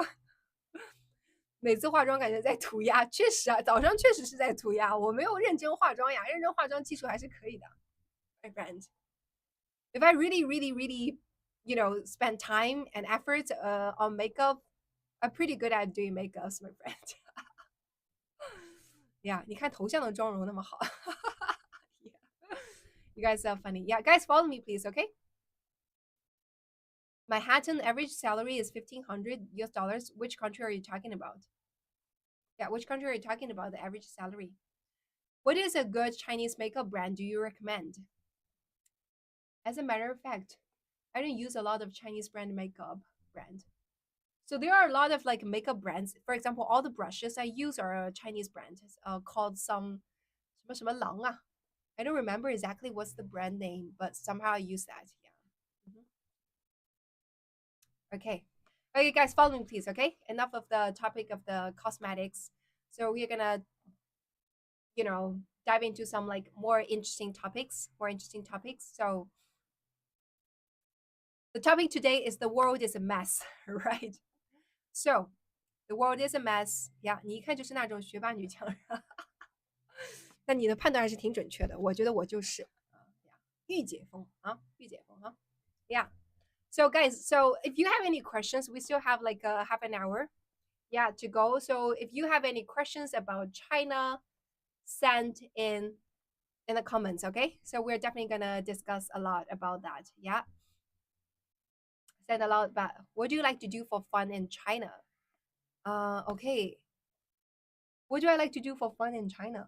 每次化妆感觉在涂鸦。确实啊，早上确实是在涂鸦，我没有认真化妆呀，认真化妆技术还是可以的 ，my friend. If I really, you know, spend time and effort on makeup, I'm pretty good at doing makeups, my friend. Yeah, 你看头像的妆容那么好。Yeah. You guys are funny. Yeah, guys, follow me, please, okay? Manhattan average salary is 1,500 US dollars. Which country are you talking about? Yeah, which country are you talking about? The average salary. What is a good Chinese makeup brand do you recommend? As a matter of fact, I don't use a lot of Chinese brand makeup brand. So there are a lot of like makeup brands. For example, all the brushes I use are a Chinese brand called some 什么狼啊. I don't remember exactly what's the brand name, but somehow I use that. Yeah. Okay. Okay, guys, follow me, please. Okay. Enough of the topic of the cosmetics. So we're gonna, you know, dive into some like more interesting topics. So the topic today is the world is a mess, right? So the world is a mess. Yeah, 你一看就是那种学霸女强人。那你的判断还是挺准确的，我觉得我就是御姐风啊，御姐风啊 ，Yeah. So guys, so if you have any questions, we still have like a half an hour, yeah, to go. So if you have any questions about China, send in the comments, okay? So we're definitely gonna discuss a lot about that, yeah. Send a lot about what do you like to do for fun in China? Okay. What do I like to do for fun in China?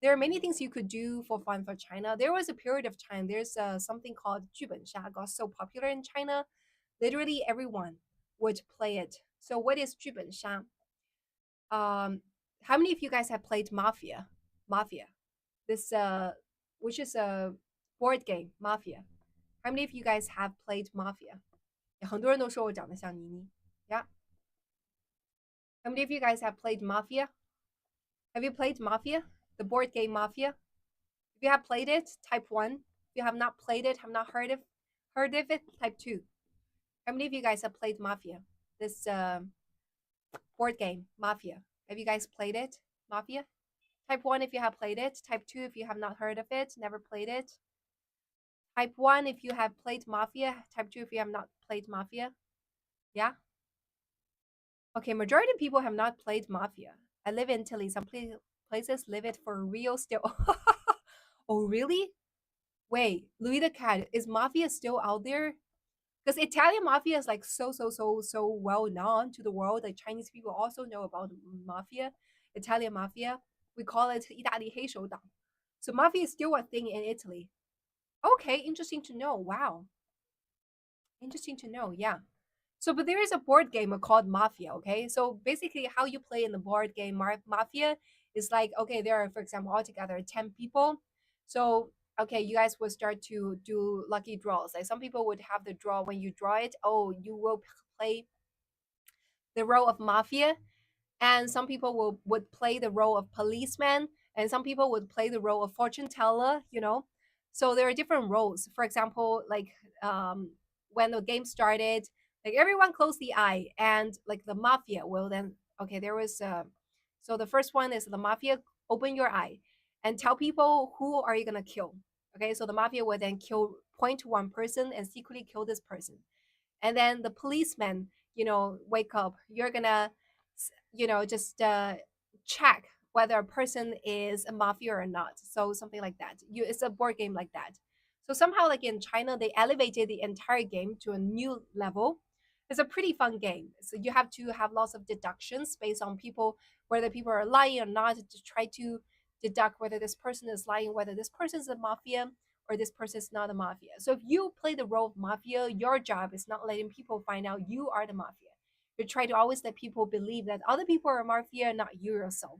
There are many things you could do for fun for China. There was a period of time, there's something called 剧本杀 got so popular in China. Literally everyone would play it. So what is 剧本杀? How many of you guys have played Mafia? Mafia. This which is a board game, Mafia. How many of you guys have played Mafia? 很多人都说我长得像妮妮. Yeah. How many of you guys have played Mafia? Have you played Mafia? The board game Mafia? If you have played it, type 1. If you have not played it, have not heard of it, type 2. How many of you guys have played Mafia? This board game, Mafia. Have you guys played it? Mafia? Type 1 if you have played it. Type 2 if you have not heard of it, never played it. Type 1 if you have played Mafia. Type 2 if you have not played Mafia. Yeah? Okay, majority of people have not played Mafia. I live in Italy. Some places live it for real still. Oh, really? Wait, Louis the Cat, is Mafia still out there? Because Italian Mafia is like so well known to the world. Like Chinese people also know about Mafia, Italian Mafia. We call it 意大利黑手党. So Mafia is still a thing in Italy. Okay, interesting to know. Wow. Interesting to know, yeah. So, but there is a board game called Mafia. Okay, so basically, how you play in the board game Mafia is like, okay, there are, for example, altogether 10 people. So, okay, you guys will start to do lucky draws. Like some people would have the draw when you draw it. Oh, you will play the role of mafia, and some people would play the role of policeman, and some people would play the role of fortune teller, so there are different roles. For example, like when the game started, like everyone closed the eye, and like the mafia will then, okay, there was so the first one is the mafia open your eye and tell people who are you going to kill. Okay, so the mafia will then point to one person and secretly kill this person, and then the policeman, wake up, you're gonna just check whether a person is a mafia or not. So something like that. It's a board game like that. So somehow, like in China, they elevated the entire game to a new level. It's a pretty fun game. So you have to have lots of deductions based on people, whether people are lying or not, to try to deduct whether this person is lying, whether this person is a mafia or this person is not a mafia. So if you play the role of mafia, your job is not letting people find out you are the mafia. You try to always let people believe that other people are mafia, not you yourself.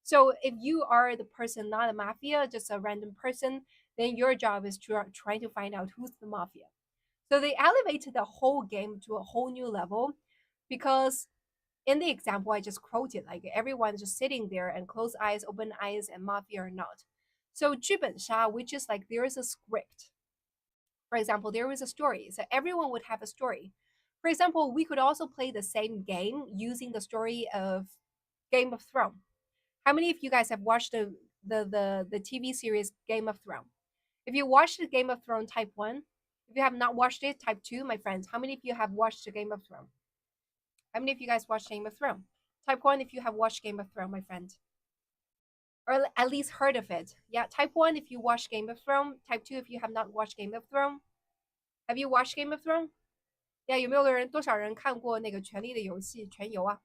So if you are the person, not a mafia, just a random person, then your job is to try to find out who's the mafia. So they elevated the whole game to a whole new level because in the example I just quoted, like everyone's just sitting there and closed eyes, open eyes, and mafia or not. So 剧本杀, which is like there is a script. For example, there is a story. So everyone would have a story. For example, we could also play the same game using the story of Game of Thrones. How many of you guys have watched the TV series Game of Thrones? If you watched the Game of Thrones, type 1. If you have not watched it, type 2, my friends. How many of you have watched the Game of Thrones? How many of you guys watched Game of Thrones? Type 1 if you have watched Game of Thrones, my friend. Or at least heard of it. Yeah, type 1 if you watched Game of Thrones. Type 2 if you have not watched Game of Thrones. Have you watched Game of Thrones? Yeah, 有没有多少人看过那个《权力的游戏》全游啊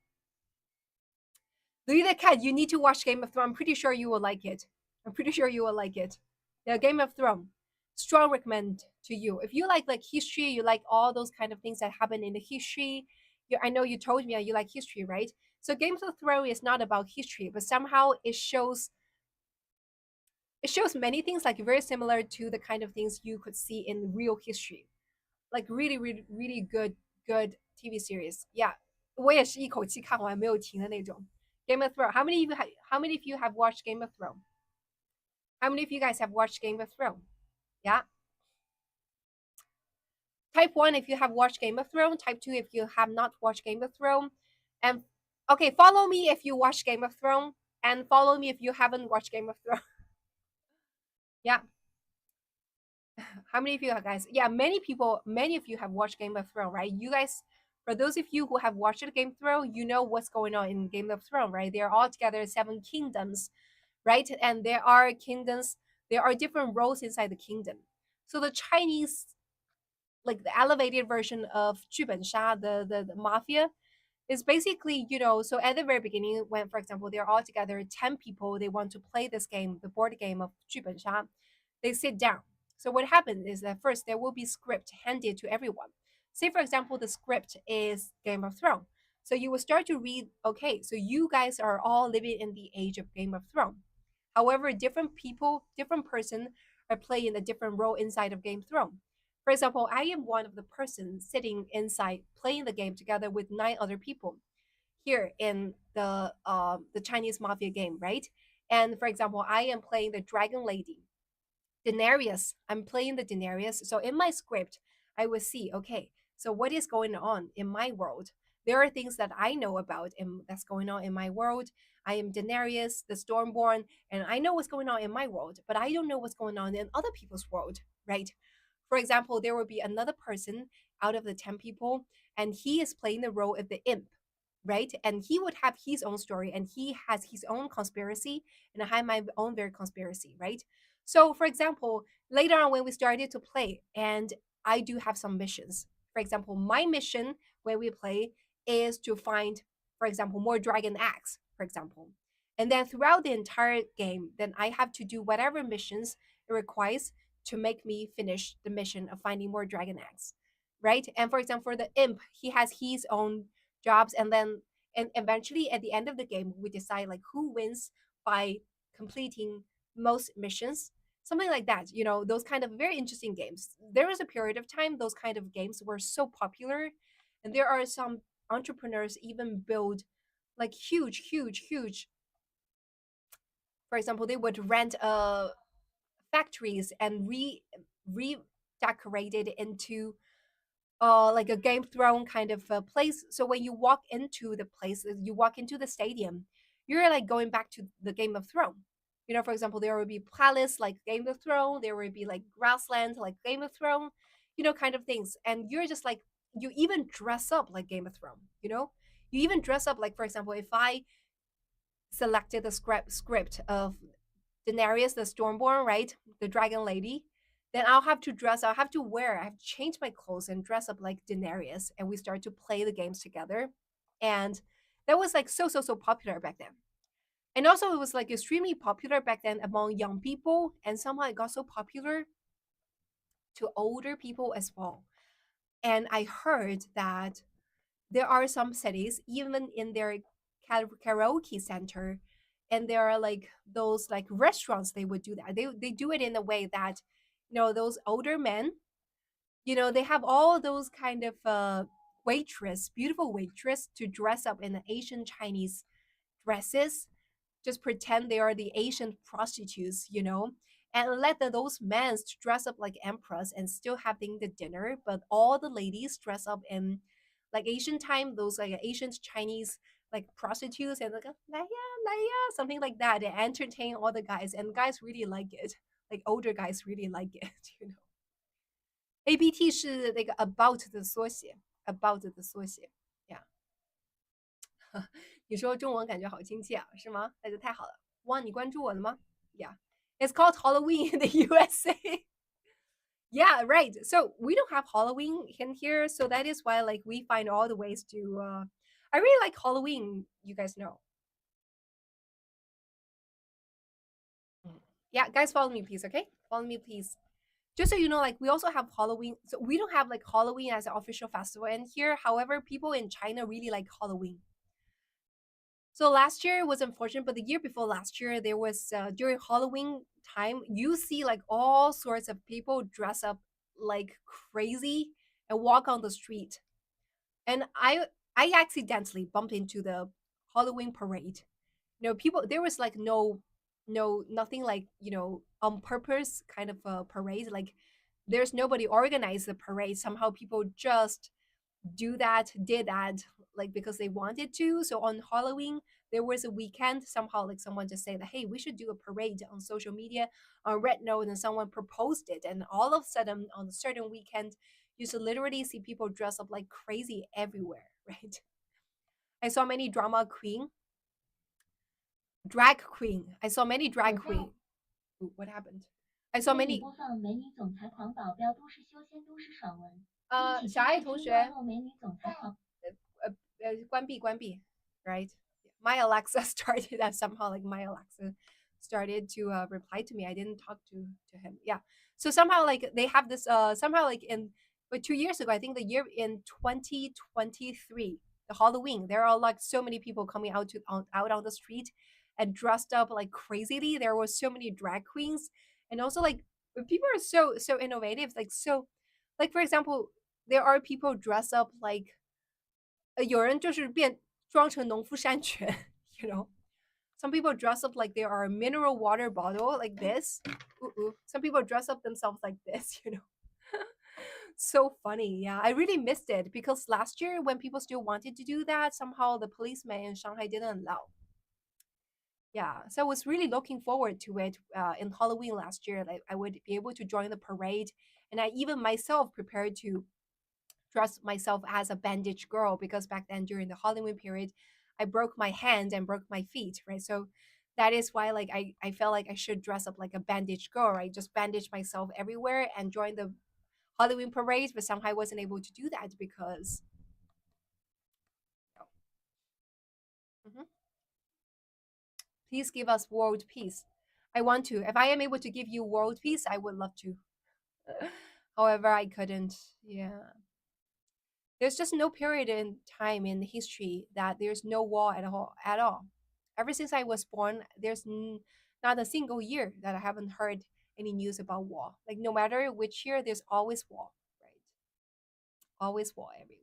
？Look at cat. You need to watch Game of Thrones. I'm pretty sure you will like it. I'm pretty sure you will like it. Yeah, Game of Thrones. Strong recommend to you. If you like history, you like all those kind of things that happen in the history. I know you told me you like history, right? So Game of Thrones is not about history, but somehow it shows many things like very similar to the kind of things you could see in real history. Like really, really, really good TV series. Yeah, 我也是一口气看完没有停的那种。Game of Thrones. How many of you have watched Game of Thrones? How many of you guys have watched Game of Thrones? Yeah. Type 1 if you have watched Game of Thrones. Type 2 if you have not watched Game of Thrones. And okay, follow me if you watch Game of Thrones, and follow me if you haven't watched Game of Thrones. Yeah. How many of you guys? Yeah, many of you have watched Game of Thrones, right? You guys, for those of you who have watched Game of Thrones, you know what's going on in Game of Thrones, right? They're all together 7 kingdoms, right? And there are kingdoms, there are different roles inside the kingdom. So the Chinese, like the elevated version of 剧本杀, the mafia, is basically, so at the very beginning, when, for example, they're all together, 10 people, they want to play this game, the board game of 剧本杀, they sit down. So what happens is that first there will be script handed to everyone. Say, for example, the script is Game of Thrones. So you will start to read, okay, so you guys are all living in the age of Game of Thrones. However, different people, different person are playing a different role inside of Game of Thrones. For example, I am one of the persons sitting inside playing the game together with 9 other people here in the Chinese mafia game, right? And for example, I am playing the dragon lady, Daenerys. I'm playing the Daenerys. So in my script, I will see, okay, so what is going on in my world? There are things that I know about and that's going on in my world. I am Daenerys, the Stormborn, and I know what's going on in my world, but I don't know what's going on in other people's world, right? For example, there will be another person out of the 10 people, and he is playing the role of the imp, right? And he would have his own story, and he has his own conspiracy, and I have my own very conspiracy, right? So, for example, later on when we started to play, and I do have some missions. For example, my mission when we play is to find, for example, more dragon eggs, for example. And then throughout the entire game, then I have to do whatever missions it requires to make me finish the mission of finding more dragon eggs. right? And for example, for the imp, he has his own jobs, and then and eventually at the end of the game, we decide like who wins by completing most missions, something like that. Those kind of very interesting games. There was a period of time those kind of games were so popular, and there are some entrepreneurs even build like huge, huge, huge. For example, they would rent factories and redecorate it into like a Game Throne kind of place. So when you walk into the place, you walk into the stadium, you're like going back to the Game of Thrones. For example, there will be palace like Game of Thrones, there will be like grassland like Game of Thrones, kind of things. And you're just like, you even dress up like Game of Thrones, You even dress up like, for example, if I selected the script of Daenerys, the Stormborn, right? The dragon lady. Then I'll have to wear, I have to change my clothes and dress up like Daenerys. And we start to play the games together. And that was like so, so, so popular back then. And also, it was like extremely popular back then among young people. And somehow it got so popular to older people as well. And I heard that there are some cities, even in their karaoke center, and there are like those like restaurants, they would do that. They do it in a way that, those older men, they have all those kind of beautiful waitress to dress up in the Asian Chinese dresses, just pretend they are the Asian prostitutes, and let those men dress up like emperors and still having the dinner, but all the ladies dress up in like Asian time, those like Asian Chinese like prostitutes, and like something like that. They entertain all the guys, and guys really like it. Like older guys really like it. ABT 是那个 about 的缩写，about 的缩写呀。你说中文感觉好亲切啊，是吗？那就太好了。汪，你关注我了吗？Yeah, it's called Halloween in the USA. Yeah, right. So we don't have Halloween in here, so that is why like we find all the ways to. I really like Halloween. You guys know. Yeah, guys, follow me, please. Okay, follow me, please. Just so you know, like we also have Halloween. So we don't have like Halloween as an official festival in here. However, people in China really like Halloween. So last year was unfortunate, but the year before last year, there was during Halloween time, you see like all sorts of people dress up like crazy and walk on the street. And I accidentally bumped into the Halloween parade. People, there was like nothing like, on purpose kind of a parade. Like there's nobody organized the parade. Somehow people just did that like because they wanted to. So on Halloween, there was a weekend, somehow like someone just said, hey, we should do a parade on social media on Red Note, and someone proposed it. And all of a sudden on a certain weekend, you should literally see people dress up like crazy everywhere, right? I saw many drag queen. I saw many drag queen. Ooh, what happened? I saw many 小爱同学关闭 right? My Alexa started that somehow, like my Alexa started to reply to me. I didn't talk to him. Yeah. So somehow like they have this somehow like but 2 years ago, I think the year in 2023, the Halloween, there are like so many people coming out on the street and dressed up like crazily. There were so many drag queens, and also like people are so innovative, like so like for example, there are people dressed up like 有人就是装成农夫山泉 you know. Some people dress up like they are a mineral water bottle like this. Some people dress up themselves like this. So funny. Yeah, I really missed it because last year when people still wanted to do that, somehow the policemen in Shanghai didn't allow. Yeah, so I was really looking forward to it in Halloween last year. Like I would be able to join the parade, and I even myself prepared to dress myself as a bandage girl because back then during the Halloween period, I broke my hand and broke my feet, right? So that is why like I felt like I should dress up like a bandage girl, right? Just bandage myself everywhere and join the Halloween parade, but somehow I wasn't able to do that because. Mhm. Please give us world peace. I want to. If I am able to give you world peace, I would love to. However, I couldn't. Yeah. There's just no period in time in history that there's no war at all. At all. Ever since I was born, not a single year that I haven't heard any news about war. Like no matter which year, there's always war, right? Always war everywhere.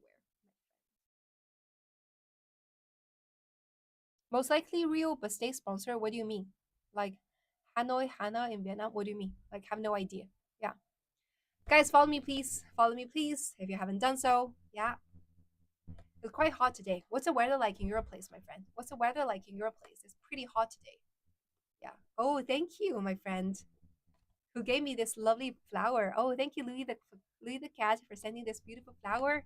Most likely real, but state sponsor. What do you mean? Like Hanoi, Hana in Vietnam. What do you mean? Like have no idea. Yeah, guys, follow me, please. Follow me, please. If you haven't done so, yeah. It's quite hot today. What's the weather like in your place, my friend? What's the weather like in your place? It's pretty hot today. Yeah. Oh, thank you, my friend, who gave me this lovely flower. Oh, thank you, Louis the cat, for sending this beautiful flower.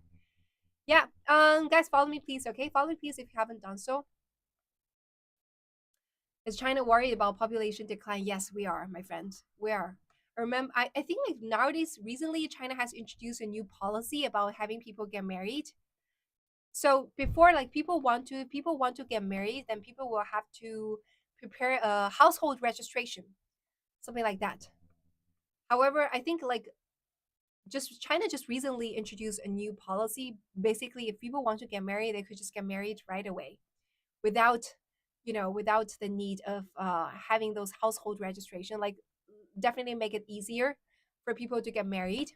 Yeah. Guys, follow me, please. Okay, follow me, please, if you haven't done so. Is China worried about population decline? Yes, we are, my friend. We are. Remember, I think like nowadays, recently, China has introduced a new policy about having people get married. So before, like people want to get married, then people will have to prepare a household registration, something like that. However, I think like just China just recently introduced a new policy. Basically, if people want to get married, they could just get married right away without, without the need of having those household registration. Like definitely make it easier for people to get married,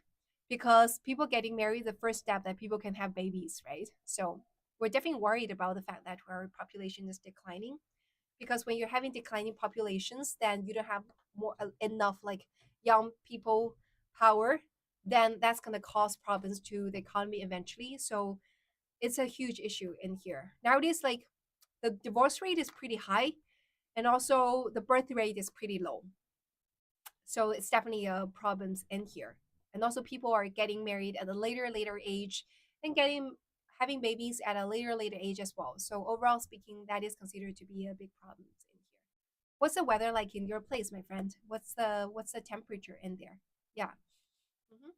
because people getting married the first step that people can have babies, right? So we're definitely worried about the fact that our population is declining, because when you're having declining populations, then you don't have more enough like young people power, then that's going to cause problems to the economy eventually. So it's a huge issue in here nowadays. Like the divorce rate is pretty high, and also the birth rate is pretty low. So it's definitely a problems in here. And also people are getting married at a later age, and getting having babies at a later age as well. So overall speaking, that is considered to be a big problem in here. What's the weather like in your place, my friend? What's the temperature in there? Yeah. Mm-hmm.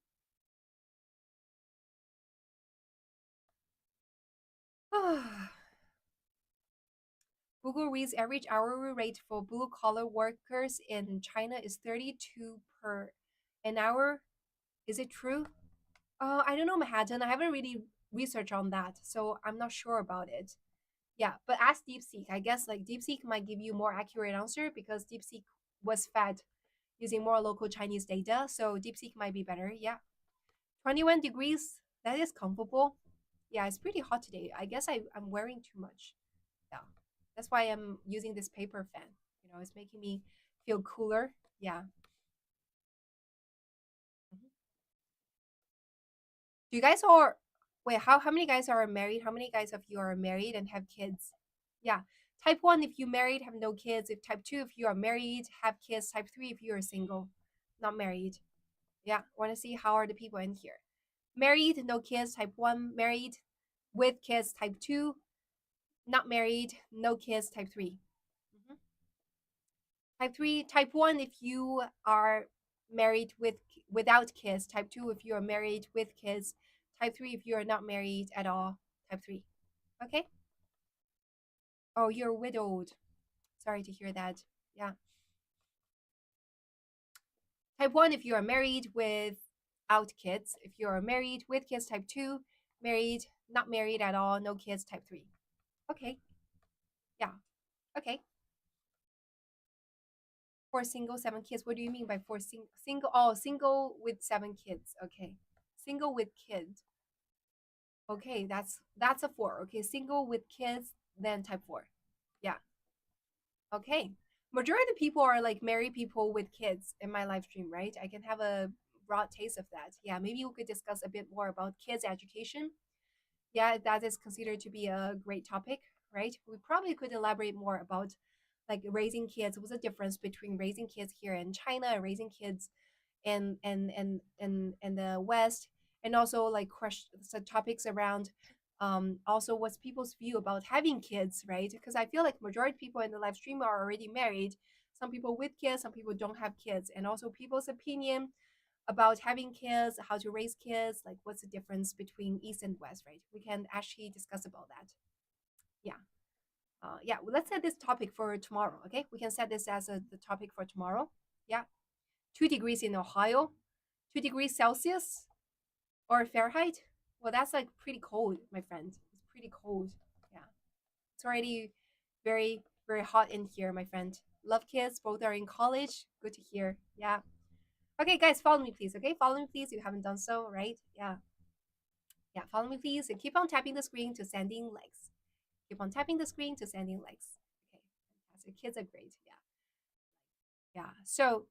Google reads average hourly rate for blue collar workers in China is 32 per an hour. Is it true? I don't know, Manhattan. I haven't really researched on that, so I'm not sure about it. Yeah, but ask DeepSeek. I guess like DeepSeek might give you more accurate answer, because DeepSeek was fed using more local Chinese data, so DeepSeek might be better. Yeah, 21 degrees. That is comfortable. Yeah, it's pretty hot today. I guess I'm wearing too much. Yeah, that's why I'm using this paper fan. It's making me feel cooler. Yeah. Mhm. Do you guys are wait? How many guys are married? How many guys of you are married and have kids? Yeah. Type one if you married, have no kids. If type two if you are married, have kids. Type three if you are single, not married. Yeah. Want to see how are the people in here? Married, no kids. Type one. Married, with kids. Type two. Not married, no kids. Type three. Mhm. Type three. Type one if you are married without kids. Type two if you are married with kids. Type three if you are not married at all. Type three. Okay. Oh, you're widowed. Sorry to hear that. Yeah. Type one if you are married without kids. If you are married with kids, type two. Married, not married at all, no kids, type three. Okay. Yeah. Okay. Four single, seven kids. What do you mean by four single? Oh, single with seven kids. Okay. Single with kids. Okay, that's a four. Okay, single with kids, then type four. Yeah. Okay. Majority of the people are like married people with kids in my live stream, right? I can have a broad taste of that. Yeah, maybe we could discuss a bit more about kids education. Yeah, that is considered to be a great topic, right? We probably could elaborate more about like raising kids. What's the difference between raising kids here in China and raising kids in the West, and also like questions, so topics around also what's people's view about having kids, right? Because I feel like majority of people in the live stream are already married. Some people with kids, some people don't have kids, and also people's opinion about having kids, how to raise kids, like what's the difference between East and West, right? We can actually discuss about that. Yeah. Yeah, well, let's set this topic for tomorrow. Okay, we can set this as the topic for tomorrow. Yeah, 2 degrees in Ohio, 2 degrees Celsius or Fahrenheit. Well, that's like pretty cold, my friend. It's pretty cold. Yeah. It's already very, very hot in here, my friend. Love kids. Both are in college. Good to hear. Yeah. Okay, guys, follow me, please. Okay, follow me, please. You haven't done so, right? Yeah. Yeah, follow me, please. And keep on tapping the screen to sending likes. Keep on tapping the screen to sending likes. Okay, fantastic. Kids are great. Yeah. Yeah. So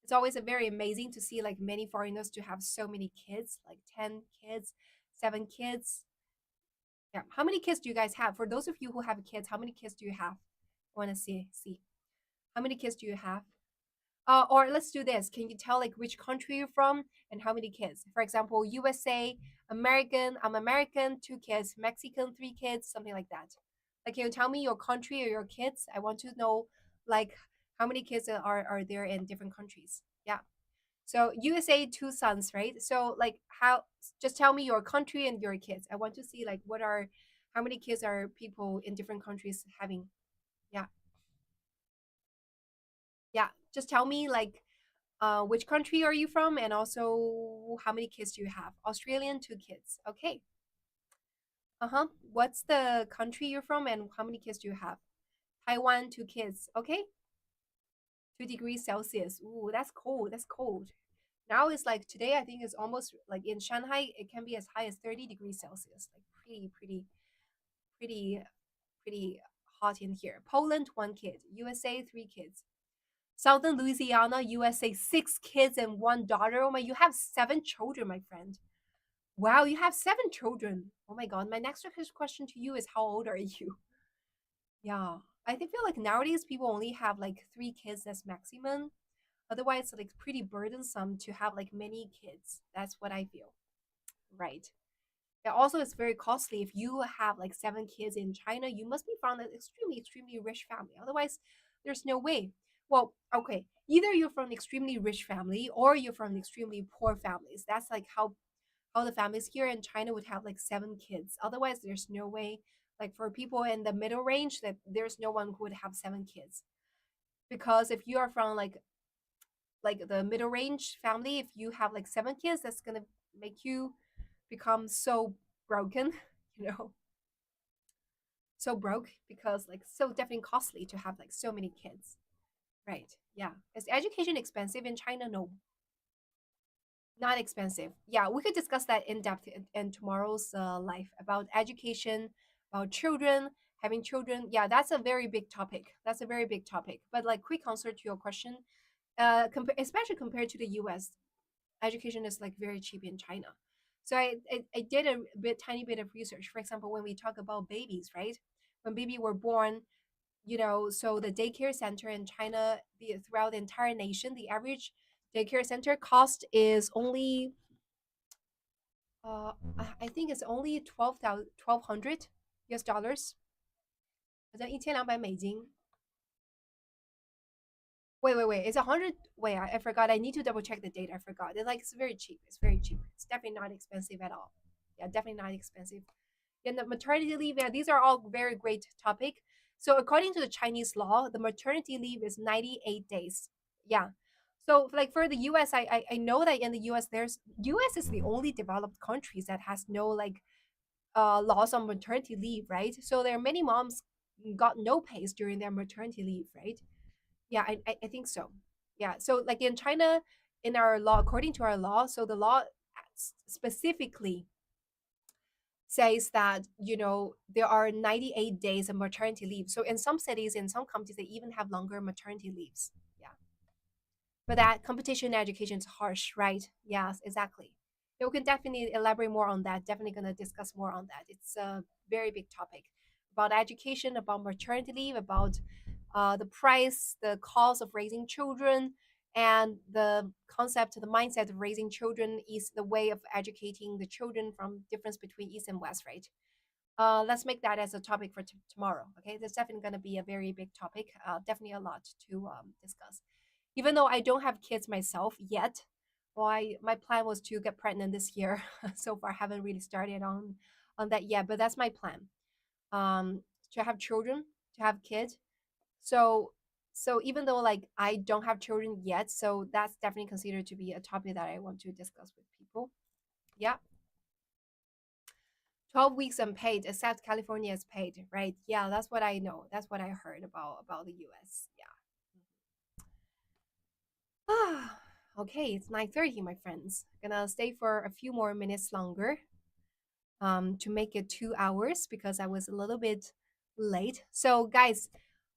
it's always a very amazing to see like many foreigners to have so many kids, like 10 kids, 7 kids. Yeah. How many kids do you guys have? For those of you who have kids, how many kids do you have? I want to see. How many kids do you have? Or let's do this. Can you tell like which country you're from and how many kids? For example, USA, American, I'm American, 2 kids, Mexican, 3 kids, something like that. Like, can you tell me your country or your kids? I want to know like how many kids are there in different countries. Yeah. So USA, 2 sons, right? So like how just tell me your country and your kids. I want to see like what are how many kids are people in different countries having. Yeah. Yeah. Just tell me like which country are you from and also how many kids do you have? Australian, 2 kids. Okay. Uh-huh. What's the country you're from and how many kids do you have? Taiwan, 2 kids. Okay. 2 degrees Celsius. Ooh, that's cold. That's cold. Now it's like today, I think it's almost like in Shanghai, it can be as high as 30 degrees Celsius. Like pretty, pretty hot in here. Poland, 1 kid. USA, 3 kids. Southern Louisiana, USA, 6 kids and 1 daughter. Oh my, you have 7 children, my friend. Wow, you have 7 children. Oh my God. My next question to you is how old are you? Yeah. I think feel like nowadays people only have like 3 kids as maximum. Otherwise, like pretty burdensome to have like many kids. That's what I feel. Right. Yeah, also it's very costly. If you have like 7 kids in China, you must be from an extremely, extremely rich family. Otherwise, there's no way. Well, okay, either you're from an extremely rich family or you're from extremely poor families. That's like how the families here in China would have like 7 kids. Otherwise, there's no way. Like for people in the middle range, that there's no one who would have 7 kids. Because if you are from like the middle range family, if you have like 7 kids, that's gonna make you become so broken, you know, so broke because like so definitely costly to have like so many kids. Right. Yeah. Is education expensive in China? No, not expensive. Yeah, we could discuss that in depth in tomorrow's life about education, about children, having children. Yeah, that's a very big topic. That's a very big topic. But like quick answer to your question, especially compared to the US, education is like very cheap in China. So I did a tiny bit of research. For example, when we talk about babies, right? When baby were born, so the daycare center in China, throughout the entire nation, the average daycare center cost is only I think it's only 1200 US dollars，好像1200美金。Wait. It's 100. Wait, I forgot. I need to double check the date. I forgot. It's like it's very cheap. It's very cheap. It's definitely not expensive at all. Yeah, definitely not expensive. And the maternity leave, yeah, these are all very great topic. So according to the Chinese law, the maternity leave is 98 days. Yeah. So like for the US, I know that in the US, US is the only developed countries that has no like laws on maternity leave, right? So there are many moms got no pays during their maternity leave, right? Yeah, I think so. Yeah. So like in China, in our law, according to our law, so the law specifically says that there are 98 days of maternity leave. So in some cities, in some countries, they even have longer maternity leaves. Yeah, but that competition education is harsh, right? Yes, exactly. Yeah, we can definitely elaborate more on that. Definitely gonna discuss more on that. It's a very big topic about education, about maternity leave, about the price, the cost of raising children, and the concept, the mindset of raising children is the way of educating the children from difference between East and West, right? Let's make that as a topic for tomorrow. Okay, that's definitely going to be a very big topic. Definitely a lot to discuss. Even though I don't have kids myself yet, well, my plan was to get pregnant this year. So far, I haven't really started on that yet, but that's my plan. To have children, to have kids. So even though like I don't have children yet, so that's definitely considered to be a topic that I want to discuss with people. Yeah. 12 weeks unpaid, except California is paid, right? Yeah, that's what I know. That's what I heard about the US. Yeah. Okay, it's 9:30, my friends. Gonna stay for a few more minutes longer to make it 2 hours because I was a little bit late. So, guys,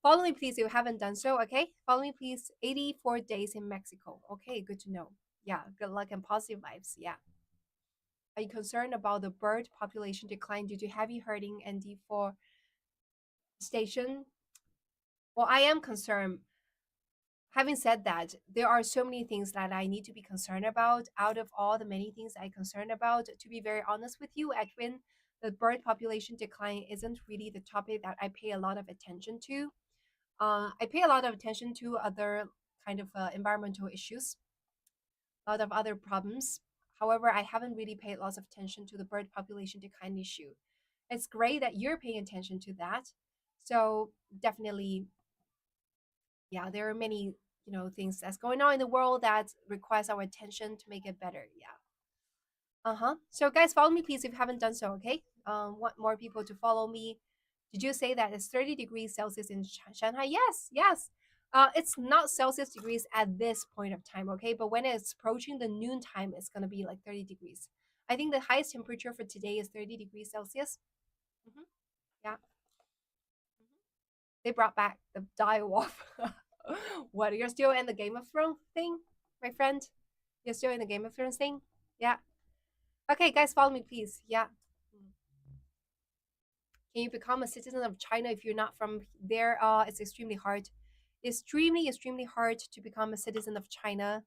follow me, please, if you haven't done so, okay? Follow me, please. 84 days in Mexico. Okay, good to know. Yeah, good luck and positive vibes. Yeah. Are you concerned about the bird population decline due to heavy herding and deforestation? Well, I am concerned. Having said that, there are so many things that I need to be concerned about. Out of all the many things I'm concerned about, to be very honest with you, Edwin, the bird population decline isn't really the topic that I pay a lot of attention to. I pay a lot of attention to other kind of environmental issues, a lot of other problems. However, I haven't really paid lots of attention to the bird population decline issue. It's great that you're paying attention to that. So definitely, yeah, there are many, things that's going on in the world that requires our attention to make it better. Yeah. Uh-huh. So guys, follow me please if you haven't done so, okay? Want more people to follow me. Did you say that it's 30 degrees Celsius in Shanghai? Yes, yes. It's not Celsius degrees at this point of time, okay? But when it's approaching the noon time, it's gonna be like 30 degrees. I think the highest temperature for today is 30 degrees Celsius. Hmm. Yeah. Mhm. They brought back the dire wolf. What? You're still in the Game of Thrones thing, my friend? You're still in the Game of Thrones thing? Yeah. Okay, guys, follow me, please. Yeah. Can you become a citizen of China if you're not from there? It's extremely hard. Extremely hard to become a citizen of China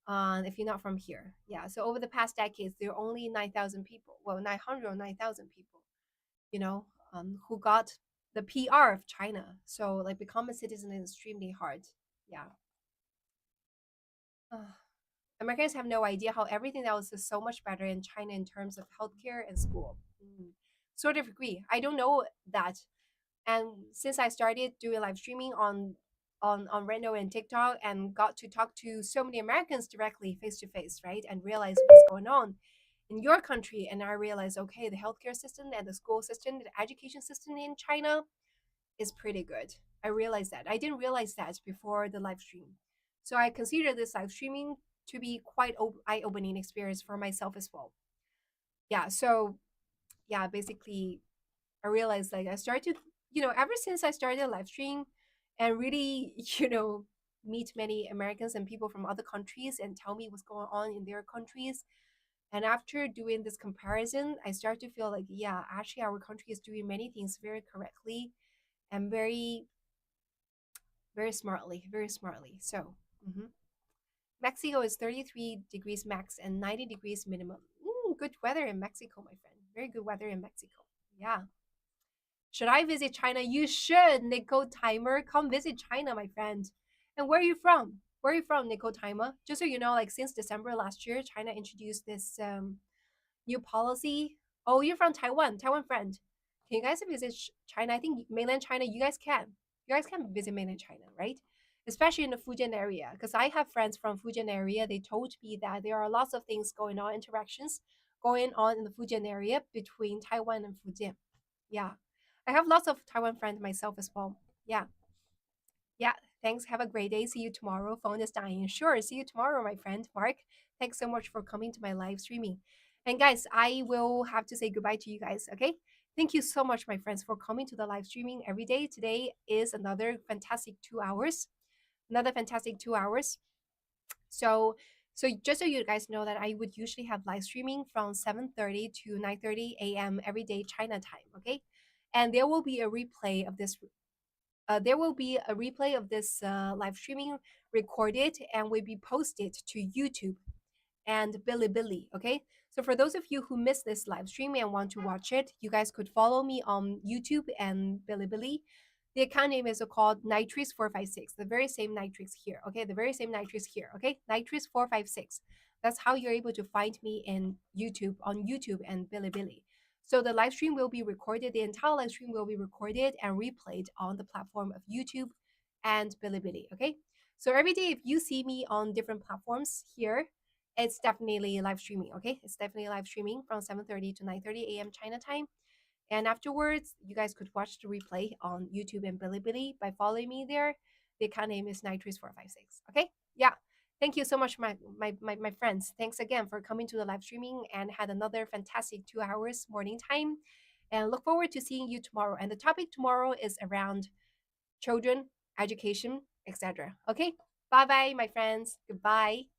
if you're not from here. Yeah. So over the past decades, there are only 9,000 people, well, 900 or 9,000 people, who got the PR of China. So like become a citizen is extremely hard. Yeah. Uh, Americans have no idea how everything else is so much better in China in terms of healthcare and school. Mm. Sort of agree. I don't know that. And since I started doing live streaming on Reno and TikTok and got to talk to so many Americans directly face to face, right? And realize what's going on in your country. And I realized, okay, the healthcare system and the school system, the education system in China is pretty good. I realized that. I didn't realize that before the live stream. So I consider this live streaming to be quite eye-opening experience for myself as well. Yeah, so yeah, basically I realized like I started to, ever since I started live stream and really, meet many Americans and people from other countries and tell me what's going on in their countries. And after doing this comparison, I start to feel like, yeah, actually our country is doing many things very correctly and very, very smartly, very smartly. So, mhm. Mexico is 33 degrees max and 90 degrees minimum. Good weather in Mexico, my friend. Very good weather in Mexico. Yeah. Should I visit China? You should, Nicole Timer. Come visit China, my friend. And where are you from? Where are you from, Nicole Timer? Just so you know, like since December last year, China introduced this new policy. Oh, you're from Taiwan, Taiwan friend. Can you guys visit China? I think mainland China, you guys can. You guys can visit mainland China, right? Especially in the Fujian area, because I have friends from Fujian area. They told me that there are lots of things going on, interactions going on in the Fujian area between Taiwan and Fujian. Yeah, I have lots of Taiwan friends myself as well. Yeah, yeah. Thanks. Have a great day. See you tomorrow. Phone is dying. Sure. See you tomorrow, my friend Mark. Thanks so much for coming to my live streaming. And guys, I will have to say goodbye to you guys. Okay. Thank you so much, my friends, for coming to the live streaming every day. Today is another fantastic 2 hours. Another fantastic 2 hours. So just so you guys know that I would usually have live streaming from 7:30 to 9:30 a.m. every day China time, okay? And there will be a replay of this live streaming recorded and will be posted to YouTube and Bilibili. Okay. So for those of you who missed this live stream and want to watch it, you guys could follow me on YouTube and Bilibili. The account name is called Nitrix456, the very same Nitrix here. Okay, the very same Nitrix here. Okay, Nitrix456. That's how you're able to find me in YouTube on YouTube and Bilibili. So the live stream will be recorded. The entire live stream will be recorded and replayed on the platform of YouTube and Bilibili. Okay. So every day, if you see me on different platforms here, it's definitely live streaming. Okay, it's definitely live streaming from 7:30 to 9:30 a.m. China time. And afterwards, you guys could watch the replay on YouTube and Bilibili by following me there. The account name is Nitrous456. Okay? Yeah. Thank you so much, my friends. Thanks again for coming to the live streaming and had another fantastic 2 hours morning time. And look forward to seeing you tomorrow. And the topic tomorrow is around children, education, etc. Okay? Bye bye, my friends. Goodbye.